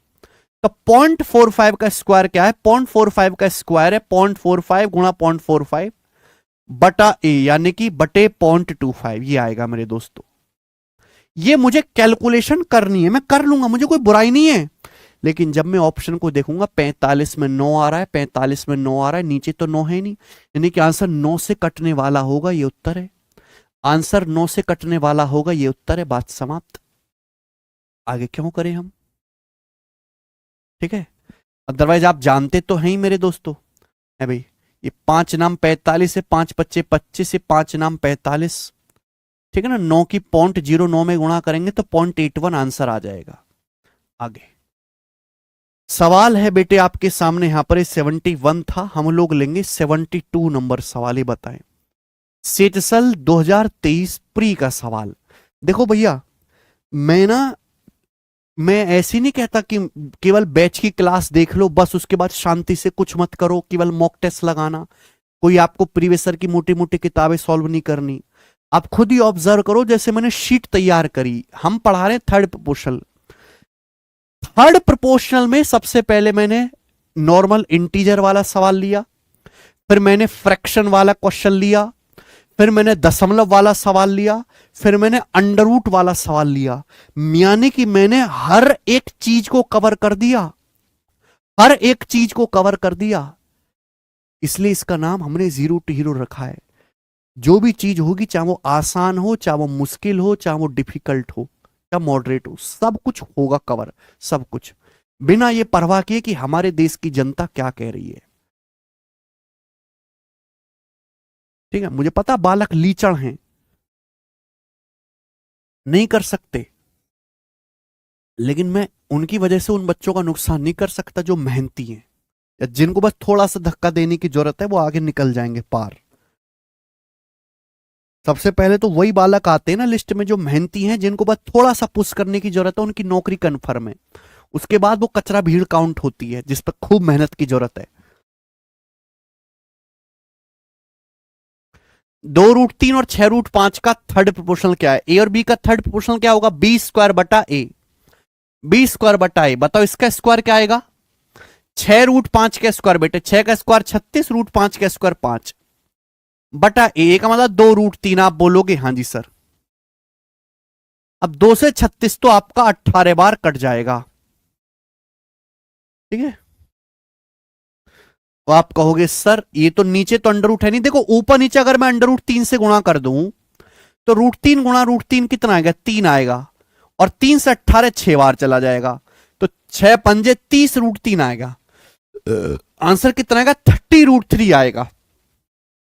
तो 0.45 का स्क्वायर क्या है, 0.45 का स्क्वायर है 0.45 गुणा 0.45 बटा ए, यानी कि बटे 0.25, ये आएगा मेरे दोस्तों। ये मुझे कैलकुलेशन करनी है, मैं कर लूंगा, मुझे कोई बुराई नहीं है, लेकिन जब मैं ऑप्शन को देखूंगा 45 में 9 आ रहा है, 45 में 9 आ रहा है, नीचे तो 9 है नहीं, यानी कि आंसर 9 से कटने वाला होगा, ये उत्तर है। आंसर 9 से कटने वाला होगा, ये उत्तर है, बात समाप्त। आगे क्यों करें हम, ठीक है। अदरवाइज आप जानते तो हैं ही मेरे दोस्तों, है भाई, ये 5 नाम 45 है, 5 पच्चे 25 से 5 नाम 45, ठीक है ना। 9 की 0.09 में गुणा करेंगे तो 0.81 आंसर आ जाएगा। आगे सवाल है बेटे आपके सामने, यहां पर 71 था, हम लोग लेंगे 72 नंबर सवाल। ही बताएं, सेटसल 2023 प्री का सवाल। देखो भैया, मैं ऐसे नहीं कहता कि केवल बैच की क्लास देख लो बस, उसके बाद शांति से कुछ मत करो, केवल मॉक टेस्ट लगाना, कोई आपको प्रीवियस की मोटी मोटी किताबें सॉल्व नहीं करनी। आप खुद ही ऑब्जर्व करो, जैसे मैंने शीट तैयार करी, हम पढ़ा रहे हैं थर्ड प्रोपोर्शनल। थर्ड प्रोपोर्शनल में सबसे पहले मैंने नॉर्मल इंटीजर वाला सवाल लिया, फिर मैंने फ्रैक्शन वाला क्वेश्चन लिया, फिर मैंने दशमलव वाला सवाल लिया, फिर मैंने अंडर रूट वाला सवाल लिया, यानी कि मैंने हर एक चीज को कवर कर दिया, हर एक चीज को कवर कर दिया। इसलिए इसका नाम हमने जीरो टू हीरो रखा है। जो भी चीज होगी, चाहे वो आसान हो, चाहे वो मुश्किल हो, चाहे वो डिफिकल्ट हो या मॉडरेट हो, सब कुछ होगा कवर, सब कुछ, बिना ये परवाह किए कि हमारे देश की जनता क्या कह रही है। ठीक है, मुझे पता बालक लीचड़ हैं, नहीं कर सकते, लेकिन मैं उनकी वजह से उन बच्चों का नुकसान नहीं कर सकता जो मेहनती हैं, या जिनको बस थोड़ा सा धक्का देने की जरूरत है, वो आगे निकल जाएंगे पार। सबसे पहले तो वही बालक आते हैं ना लिस्ट में जो मेहनती हैं, जिनको बस थोड़ा सा पुश करने की जरूरत है, उनकी नौकरी कन्फर्म है। उसके बाद वो कचरा भीड़ काउंट होती है, जिस पर खूब मेहनत की जरूरत है। 2√3 और 6√5 का थर्ड प्रोपोर्शनल क्या है, ए और बी का थर्ड प्रोपोर्शनल क्या होगा, बी स्क्वायर बटा ए, बी स्क्वायर बटा ए। बताओ इसका स्क्वायर क्या आएगा, 6√5 का स्क्वायर बेटे, 6 का स्क्वायर 36, √5 का स्क्वायर 5 बटा ए का मतलब 2√3। आप बोलोगे हाँ जी सर। अब 2 से 36 तो आपका 18 बार कट जाएगा, ठीक है। तो आप कहोगे सर ये तो नीचे तो अंडर रूट है नहीं, देखो ऊपर नीचे अगर मैं अंडर रूट 3 से गुणा कर दूं तो √3 गुणा √3 कितना आएगा, 3 आएगा, और 3 से 18 6 बार चला जाएगा, तो 6 पंजे 30 √3 आएगा। आंसर कितना आएगा, 30√3 आएगा,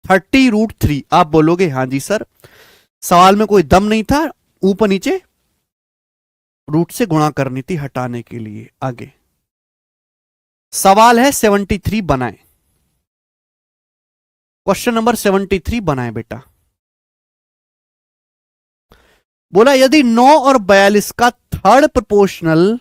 30√3। आप बोलोगे हाँ जी सर, सवाल में कोई दम नहीं था, ऊपर नीचे रूट से गुणा करनी थी हटाने के लिए। आगे सवाल है 73 बनाए। क्वेश्चन नंबर 73 बनाए बेटा। बोला यदि 9 और 42 का थर्ड प्रोपोर्शनल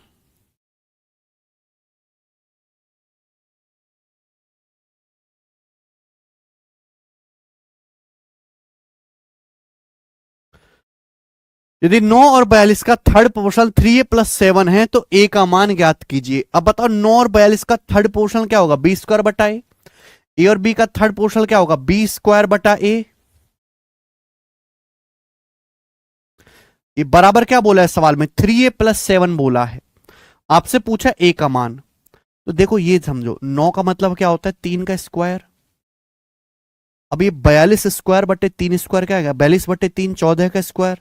यदि 9 और 42 का थर्ड प्रोपोर्शनल 3a+7 है तो a का मान ज्ञात कीजिए। अब बताओ 9 और 42 का थर्ड प्रोपोर्शनल क्या होगा? बी स्क्वायर बटा ए और बी का थर्ड प्रोपोर्शनल क्या होगा? बी स्क्वायर बटा ए। ये बराबर क्या बोला है सवाल में? 3a+7 बोला है। आपसे पूछा a का मान, तो देखो ये समझो 9 का मतलब क्या होता है? 3 का स्क्वायर। अब ये 42 स्क्वायर बटे 3 स्क्वायर क्या आएगा? 42 बटे 3 14 का स्क्वायर।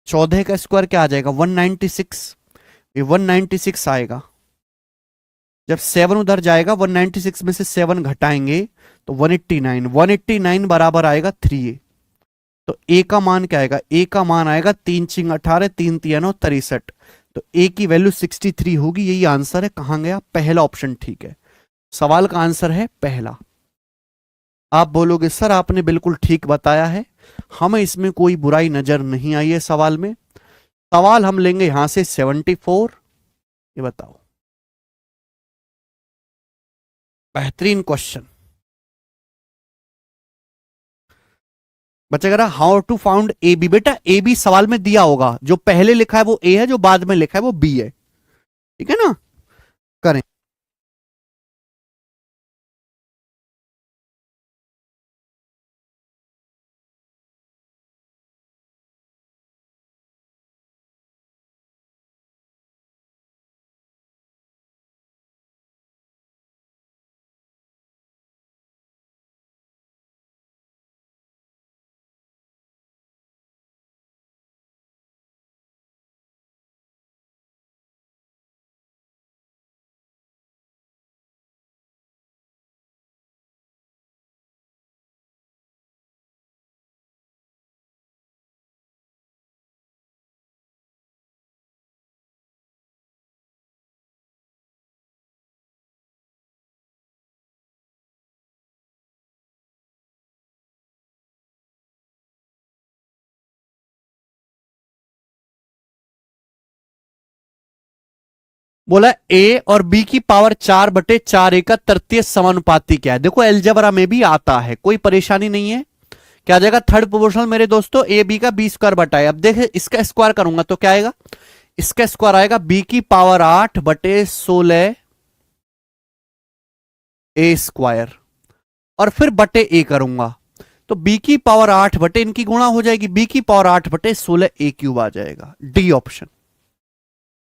14 का स्क्वायर क्या आ जाएगा? 196। ये 196 आएगा। जब 7 उधर जाएगा 196 में से 7 घटाएंगे तो 189। 189 बराबर आएगा 3a। तो a का मान क्या आएगा? a का मान आएगा 3 चिंग 18, 3 3 9 63। तो a की वैल्यू 63 होगी। यही आंसर है। कहां गया? पहला ऑप्शन ठीक है। सवाल का आंसर है पहला। आप बोलोगे सर आपने बिल्कुल ठीक बताया है, हमें इसमें कोई बुराई नजर नहीं आई है सवाल में। सवाल हम लेंगे यहां से 74। ये बताओ, बेहतरीन क्वेश्चन। बच्चा कह रहा how to found A B. बेटा ए बी सवाल में दिया होगा, जो पहले लिखा है वो ए है, जो बाद में लिखा है वो बी है। ठीक है ना? करें। बोला ए और बी की पावर 4/4 का तृतीय समानुपाती क्या है? देखो एलजेब्रा में भी आता है, कोई परेशानी नहीं है। क्या आ जाएगा? थर्ड प्रोपोर्शनल मेरे दोस्तों ए बी का बी स्क्वायर बटा है। अब देखे इसका स्क्वायर करूंगा तो क्या आएगा? इसका स्क्वायर आएगा बी की पावर 8/16 ए स्क्वायर, और फिर बटे ए करूंगा तो बी की पावर 8 बटे इनकी गुणा हो जाएगी, बी की पावर 8/16 ए क्यूब आ जाएगा। डी ऑप्शन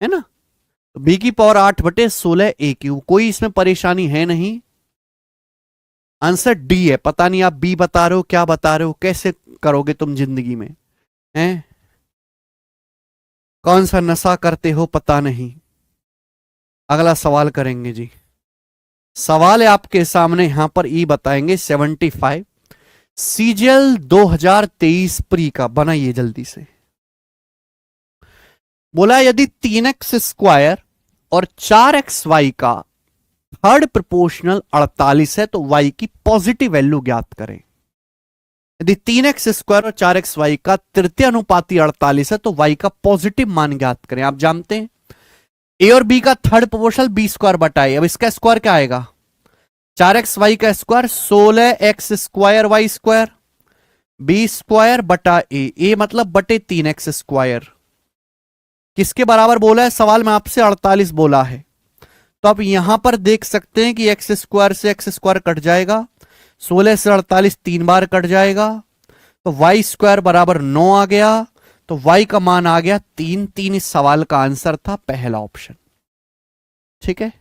है ना? तो बी की पावर 8/16 ए क्यूब, कोई इसमें परेशानी है नहीं। आंसर डी है। पता नहीं आप बी बता रहे हो, क्या बता रहे हो, कैसे करोगे तुम जिंदगी में? हैं? कौन सा नशा करते हो पता नहीं। अगला सवाल करेंगे जी। सवाल है आपके सामने, यहां पर ई बताएंगे 75। सीजीएल 2023 प्री का बनाइए जल्दी से। बोला यदि 3x² और 4xy का थर्ड प्रोपोर्शनल 48 है तो y की पॉजिटिव वैल्यू ज्ञात करें। यदि 3x² और 4xy का तृतीय अनुपाती 48 है तो y का पॉजिटिव मान ज्ञात करें। आप जानते हैं ए और बी का थर्ड प्रोपोर्शनल बी स्क्वायर बटा ए। अब इसका स्क्वायर क्या आएगा? 4xy का square 16x² y square, B square बटा ए मतलब बटे 3x²। किसके बराबर बोला है सवाल में आपसे? 48 बोला है। तो आप यहां पर देख सकते हैं कि x² से x² कट जाएगा, 16 से 48 3 बार कट जाएगा, तो y² बराबर 9 आ गया। तो y का मान आ गया 3। 3 इस सवाल का आंसर था, पहला ऑप्शन। ठीक है,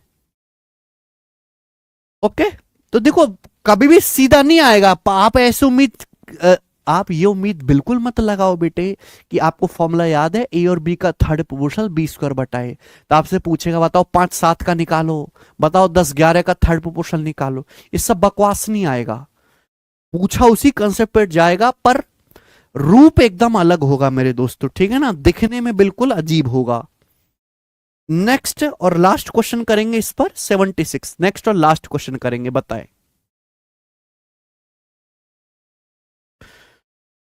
ओके। तो देखो कभी भी सीधा नहीं आएगा। आप ऐसे आप ये उम्मीद बिल्कुल मत लगाओ बेटे कि आपको फॉर्मूला याद है ए और बी का थर्ड प्रोपोर्शनल बी स्क्वायर बटाए। तो आपसे पूछेगा बताओ 5 7 का निकालो, बताओ 10 11 का थर्ड प्रोपोर्शनल निकालो। ये सब बकवास नहीं आएगा। पूछा उसी कंसेप्ट पर जाएगा, पर रूप एकदम अलग होगा मेरे दोस्तों। ठीक है ना? दिखने में बिल्कुल अजीब होगा। नेक्स्ट और लास्ट क्वेश्चन करेंगे इस पर 76। नेक्स्ट और लास्ट क्वेश्चन करेंगे, बताएं।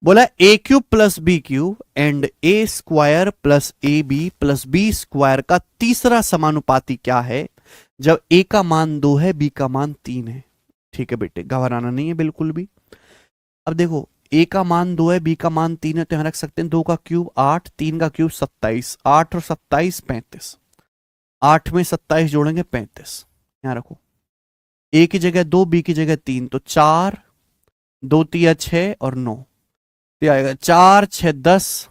बोला A cube plus B cube and A square plus A B plus B square का तीसरा समानुपाती क्या है जब ए का मान 2 है, बी का मान 3 है। ठीक है बेटे, घबराना नहीं है बिल्कुल भी। अब देखो, ए का मान 2 है, बी का मान 3 है, तो यहां रख सकते हैं 2 का क्यूब 8, 3 का क्यूब 27, 8 और 27 35, 8 में 27 जोड़ेंगे 35। यहां रखो, ए की जगह 2, बी की जगह 3, तो 4, 2 तिया 6 और 9, ये आएगा 4 6 10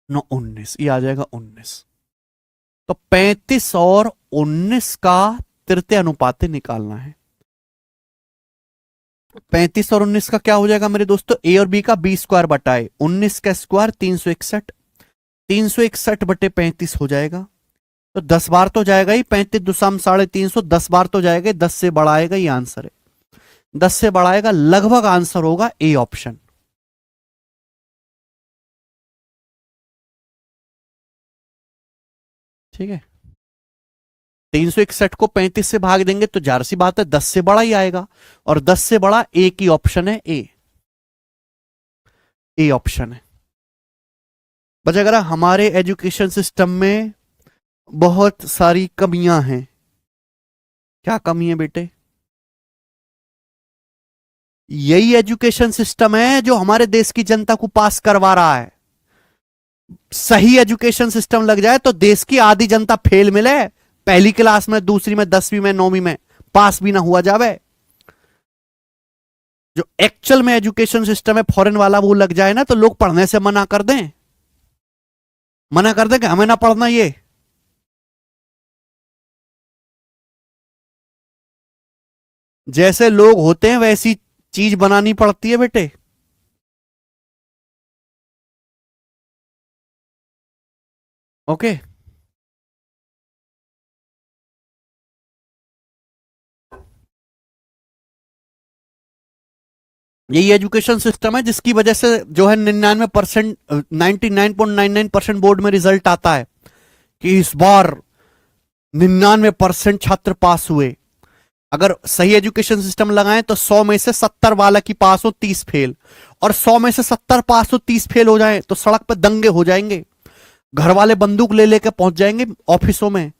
9 19, ये आ जाएगा 19। तो 35 और 19 का तृतीय अनुपात निकालना है। 35 और 19 का क्या हो जाएगा मेरे दोस्तों, ए और बी का बी स्क्वायर बटाए 19 का स्क्वायर 361, 361 बटे 35 हो जाएगा। तो 10 बार तो जाएगा ही, 35 दुसाम 350, 10 बार तो जाएगा, 10 से बड़ा आएगा, ये आंसर है। 10 से बड़ा आएगा, लगभग आंसर होगा ए ऑप्शन। ठीक है, 361 को 35 से भाग देंगे तो जाहिर सी बात है 10 से बड़ा ही आएगा, और 10 से बड़ा ए की ऑप्शन है, ए ऑप्शन है। बस अगर हमारे एजुकेशन सिस्टम में बहुत सारी कमियां हैं। क्या कमी है बेटे? यही एजुकेशन सिस्टम है जो हमारे देश की जनता को पास करवा रहा है। सही एजुकेशन सिस्टम लग जाए तो देश की आधी जनता फेल मिले, पहली क्लास में, दूसरी में, 10वीं में, 9वीं में, पास भी ना हुआ जावे। जो एक्चुअल में एजुकेशन सिस्टम है फॉरेन वाला, वो लग जाए ना तो लोग पढ़ने से मना कर दें, मना कर दें कि हमें ना पढ़ना ये। जैसे लोग होते हैं वैसी चीज बनानी पड़ती है बेटे। ओके, यही एजुकेशन सिस्टम है जिसकी वजह से जो है 99% 99.99% बोर्ड में रिजल्ट आता है कि इस बार 99% छात्र पास हुए। अगर सही एजुकेशन सिस्टम लगाएं तो 100 में से 70 वाला की पास हो, 30 फेल, और 100 में से 70 पास हो, 30 फेल हो जाए तो सड़क पर दंगे हो जाएंगे, घर वाले बंदूक ले लेकर पहुंच जाएंगे ऑफिसों में,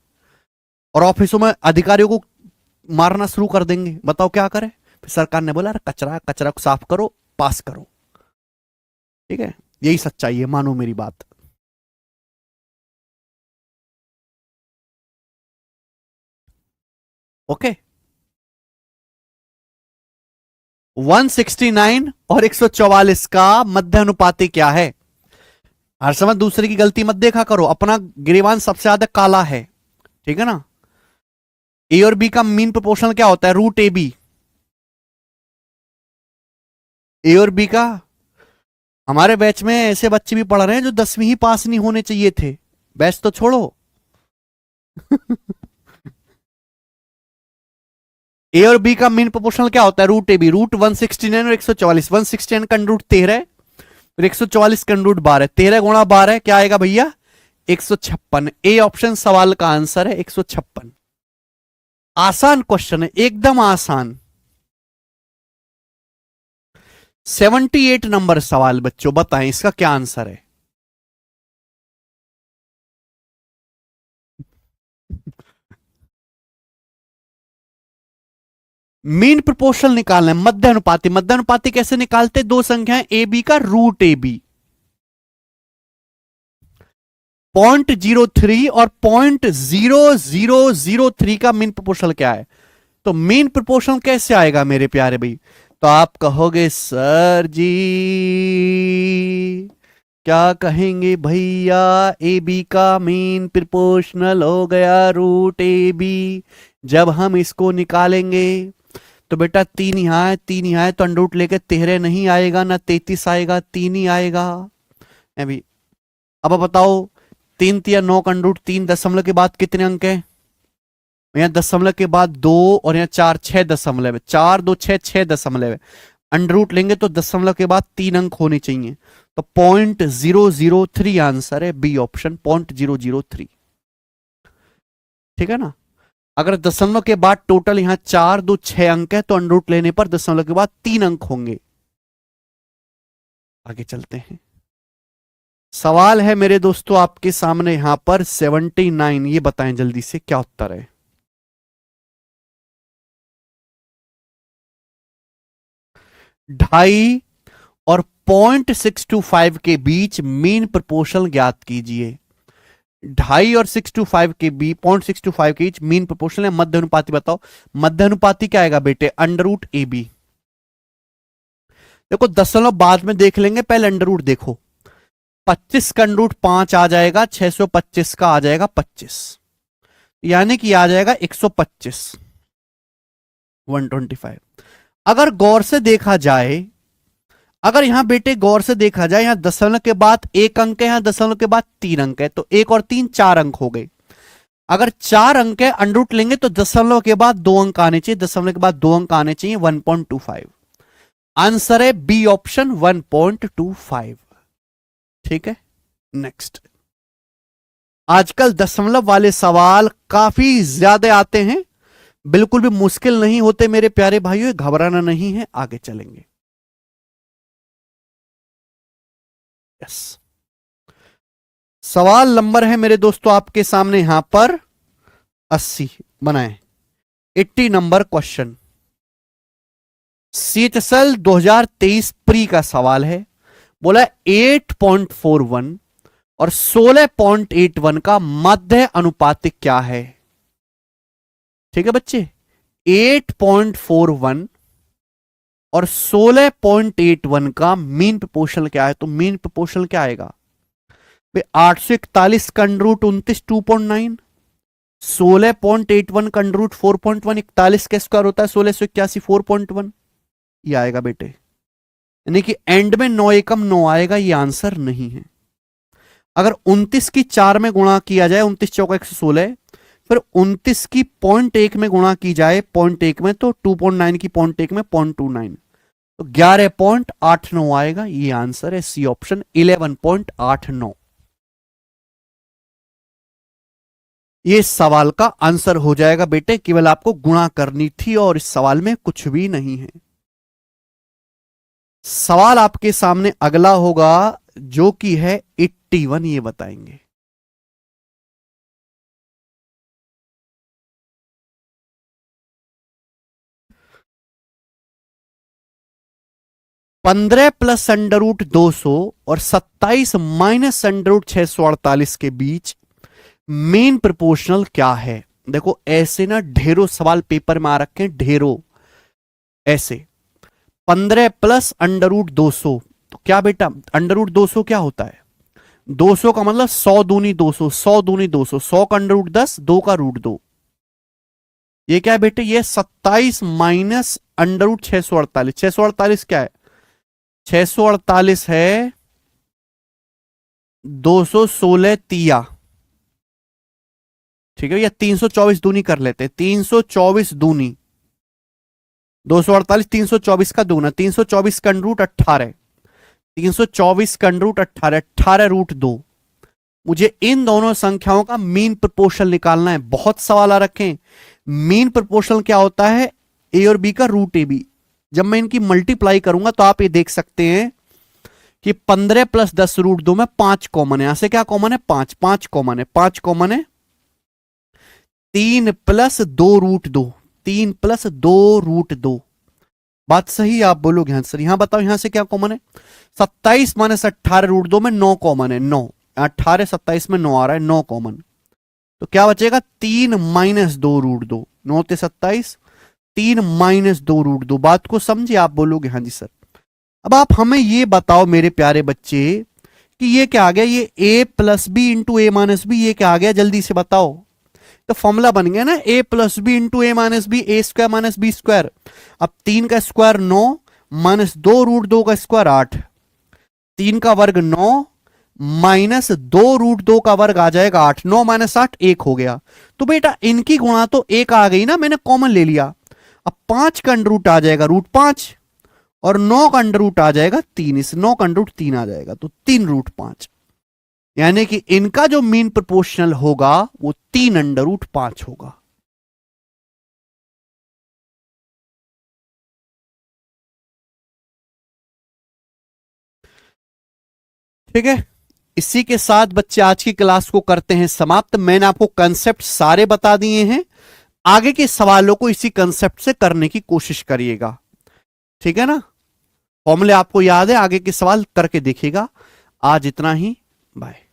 और ऑफिसों में अधिकारियों को मारना शुरू कर देंगे। बताओ क्या करें? फिर सरकार ने बोला कचरा कचरा को साफ करो, पास करो। ठीक है, यही सच्चाई है, मानो मेरी बात। ओके, 169 और 144 का मध्य अनुपाती क्या है? हर समय दूसरे की गलती मत देखा करो, अपना गिरीवान सबसे ज्यादा काला है, ठीक है ना। ए और बी का मीन प्रोपोर्शनल क्या होता है? Root A B. ए और बी का, हमारे बैच में ऐसे बच्चे भी पढ़ रहे हैं जो 10वीं ही पास नहीं होने चाहिए थे, बैच तो छोड़ो। ए और बी का मीन प्रोपोर्शनल क्या होता है? Root A B. रूट 169 और 144, 169 का रूट 13 है और 144 का रूट 12, 13 गुणा 12 क्या आएगा भैया? 156। ए ऑप्शन सवाल का आंसर है 156। आसान क्वेश्चन है, एकदम आसान। 78 नंबर सवाल बच्चों, बताएं इसका क्या आंसर है? मीन प्रोपोर्शनल निकालना है, मध्य अनुपाती। मध्य अनुपाती कैसे निकालते? दो संख्याएं ए बी का रूट ए बी, 0.03 और 0.0003 का मीन प्रोपोर्शनल क्या है? तो मीन प्रोपोर्शनल कैसे आएगा मेरे प्यारे भाई? तो आप कहोगे सर जी क्या कहेंगे भैया, ए बी का मीन प्रोपोर्शनल हो गया रूट ए बी। जब हम इसको निकालेंगे तो बेटा 3 यहां है, 3 यहां है, तो अंडरूट लेके 13 नहीं आएगा, ना 33 आएगा, 3 ही आएगा। अभी अब बताओ, 3 या 9 का अंडरूट 3, दशमलव के बाद कितने अंक है? यहाँ दशमलव के बाद 2 और यहाँ 4, 6 दशमलव है, 4 2 6, 6 दशमलव है। अंडरूट लेंगे तो दशमलव के बाद 3 अंक होने चाहिए, तो 0.003 आंसर है, बी ऑप्शन 0.003। ठीक है ना। अगर दशमलव के बाद टोटल यहां 4 2 6 अंक है तो अंडर रूट लेने पर दशमलव के बाद 3 अंक होंगे। आगे चलते हैं। सवाल है मेरे दोस्तों आपके सामने यहां पर 79, ये बताएं जल्दी से क्या उत्तर है। ढाई और 0.625 के बीच मीन प्रोपोर्शनल ज्ञात कीजिए। 2.5 और 625 के बीच 0.625 के बीच मीन प्रोपोर्शनल है। मध्य अनुपाती बताओ। मध्य अनुपाती क्या आएगा बेटे? Under root A B. देखो दशमलव बाद में देख लेंगे, पहले अंडर रूट देखो। 25 का अंडर रूट 5 आ जाएगा, 625 का आ जाएगा 25, यानी कि आ जाएगा 125, 125। अगर गौर से देखा जाए, अगर यहां बेटे गौर से देखा जाए, यहां दशमलव के बाद 1 अंक है, यहां दशमलव के बाद 3 अंक है, तो 1 और 3 4 अंक हो गए। अगर 4 अंक है, अंडर रूट लेंगे तो दशमलव के बाद 2 अंक आने चाहिए, दशमलव के बाद 2 अंक आने चाहिए, 1.25। आंसर है बी ऑप्शन 1.25। ठीक है, नेक्स्ट। आजकल दशमलव वाले सवाल काफी ज्यादा आते हैं, बिल्कुल भी मुश्किल नहीं होते मेरे प्यारे भाइयों, घबराना नहीं है। आगे चलेंगे। यस, सवाल नंबर है मेरे दोस्तों आपके सामने यहां पर 80 बनाए। 80 नंबर क्वेश्चन CHSL 2023 प्री का सवाल है। बोला 8.41 और 16.81 का मध्य अनुपातिक क्या है? ठीक है बच्चे, 8.41 और 16.81 का मीन प्रोपोर्शनल क्या है? तो मीन प्रोपोर्शनल क्या आएगा? 841 का अंडर रूट 29 2.9, 16.81 का अंडर रूट 4.1, 41 का स्क्वायर होता है 1681 4.1, ये आएगा बेटे। यानी कि एंड में 9 एकम 9 आएगा, ये आंसर नहीं है। अगर 29 की 4 में गुणा किया जाए, 29 चौका 116, फिर 29 की 0.1 में गुणा की जाए 0.1 में, तो 2.9 की 0.1 में 0.29, तो 11.89 आएगा। ये आंसर है सी ऑप्शन 11.89। ये सवाल का आंसर हो जाएगा बेटे, केवल आपको गुणा करनी थी और इस सवाल में कुछ भी नहीं है। सवाल आपके सामने अगला होगा जो कि है 81, ये बताएंगे। पंद्रह प्लस अंडर रूट 200 और 27 माइनस अंडर रूट 648 के बीच मेन प्रोपोर्शनल क्या है? देखो ऐसे ना ढेरों सवाल पेपर में आ रखे हैं, ढेरों ऐसे। 15 प्लस अंडर रूट 200, तो क्या बेटा अंडर रूट 200 क्या होता है? 200 का मतलब 100 दूनी 200, 100 दूनी 200, 100 का अंडर रूट 10, 2 का रूट 2। ये क्या है बेटे? ये 27 माइनस अंडर रूट 648। 648 क्या है? 648 है 216 तिया, ठीक है, या 324 दूनी कर लेते हैं, 324 दूनी 248, 324 का दूना, 324 का रूट 18, 324 का रूट 18, 18 रूट 2। मुझे इन दोनों संख्याओं का मीन प्रोपोर्शनल निकालना है। बहुत सवाल आ रखे हैं। मीन प्रोपोर्शनल क्या होता है? ए और बी का रूट ए बी। जब मैं इनकी मल्टीप्लाई करूंगा तो आप ये देख सकते हैं कि 15 प्लस 10 रूट 2 में 5 कॉमन है। यहां से क्या कॉमन है? 5, 5 कॉमन है, 5 कॉमन है। 3 प्लस 2 रूट 2, 3 प्लस 2 रूट 2। बात सही आप बोलोगे आंसर। यहां बताओ यहां से क्या कॉमन है? 27 माइनस 18 रूट 2 में 9 कॉमन है, 9। 18 27 में 9 आ रहा है, 9 कॉमन। तो क्या बचेगा? 3 माइनस 2 रूट 2, 9 ते 27, 3 माइनस 2 रूट 2। बात को समझे आप बोलोगे हाँ जी सर। अब आप हमें ये बताओ मेरे प्यारे बच्चे कि ये क्या आ गया? ये a plus B into A minus B, ये क्या आ गया? जल्दी से बताओ। तो फॉर्मूला बन गया ना, a plus B into A minus B, A square minus B square. अब 3 का स्क्वायर 9 माइनस 2 रूट 2 का स्क्वायर 8, 3 का वर्ग 9 माइनस 2 रूट 2 का वर्ग आ जाएगा 8, 9 माइनस 8 1 हो गया। तो बेटा इनकी गुणा तो 1 आ गई ना, मैंने कॉमन ले लिया। अब 5 का अंडर रूट आ जाएगा रूट 5 और 9 का अंडर रूट आ जाएगा 3, इस 9 का अंडर रूट 3 आ जाएगा, तो 3 रूट 5। यानी कि इनका जो मीन प्रोपोर्शनल होगा वो 3√5 होगा। ठीक है, इसी के साथ बच्चे आज की क्लास को करते हैं समाप्त। मैंने आपको कंसेप्ट सारे बता दिए हैं, आगे के सवालों को इसी कंसेप्ट से करने की कोशिश करिएगा। ठीक है ना, फॉर्मूले आपको याद है, आगे के सवाल करके देखिएगा। आज इतना ही, बाय।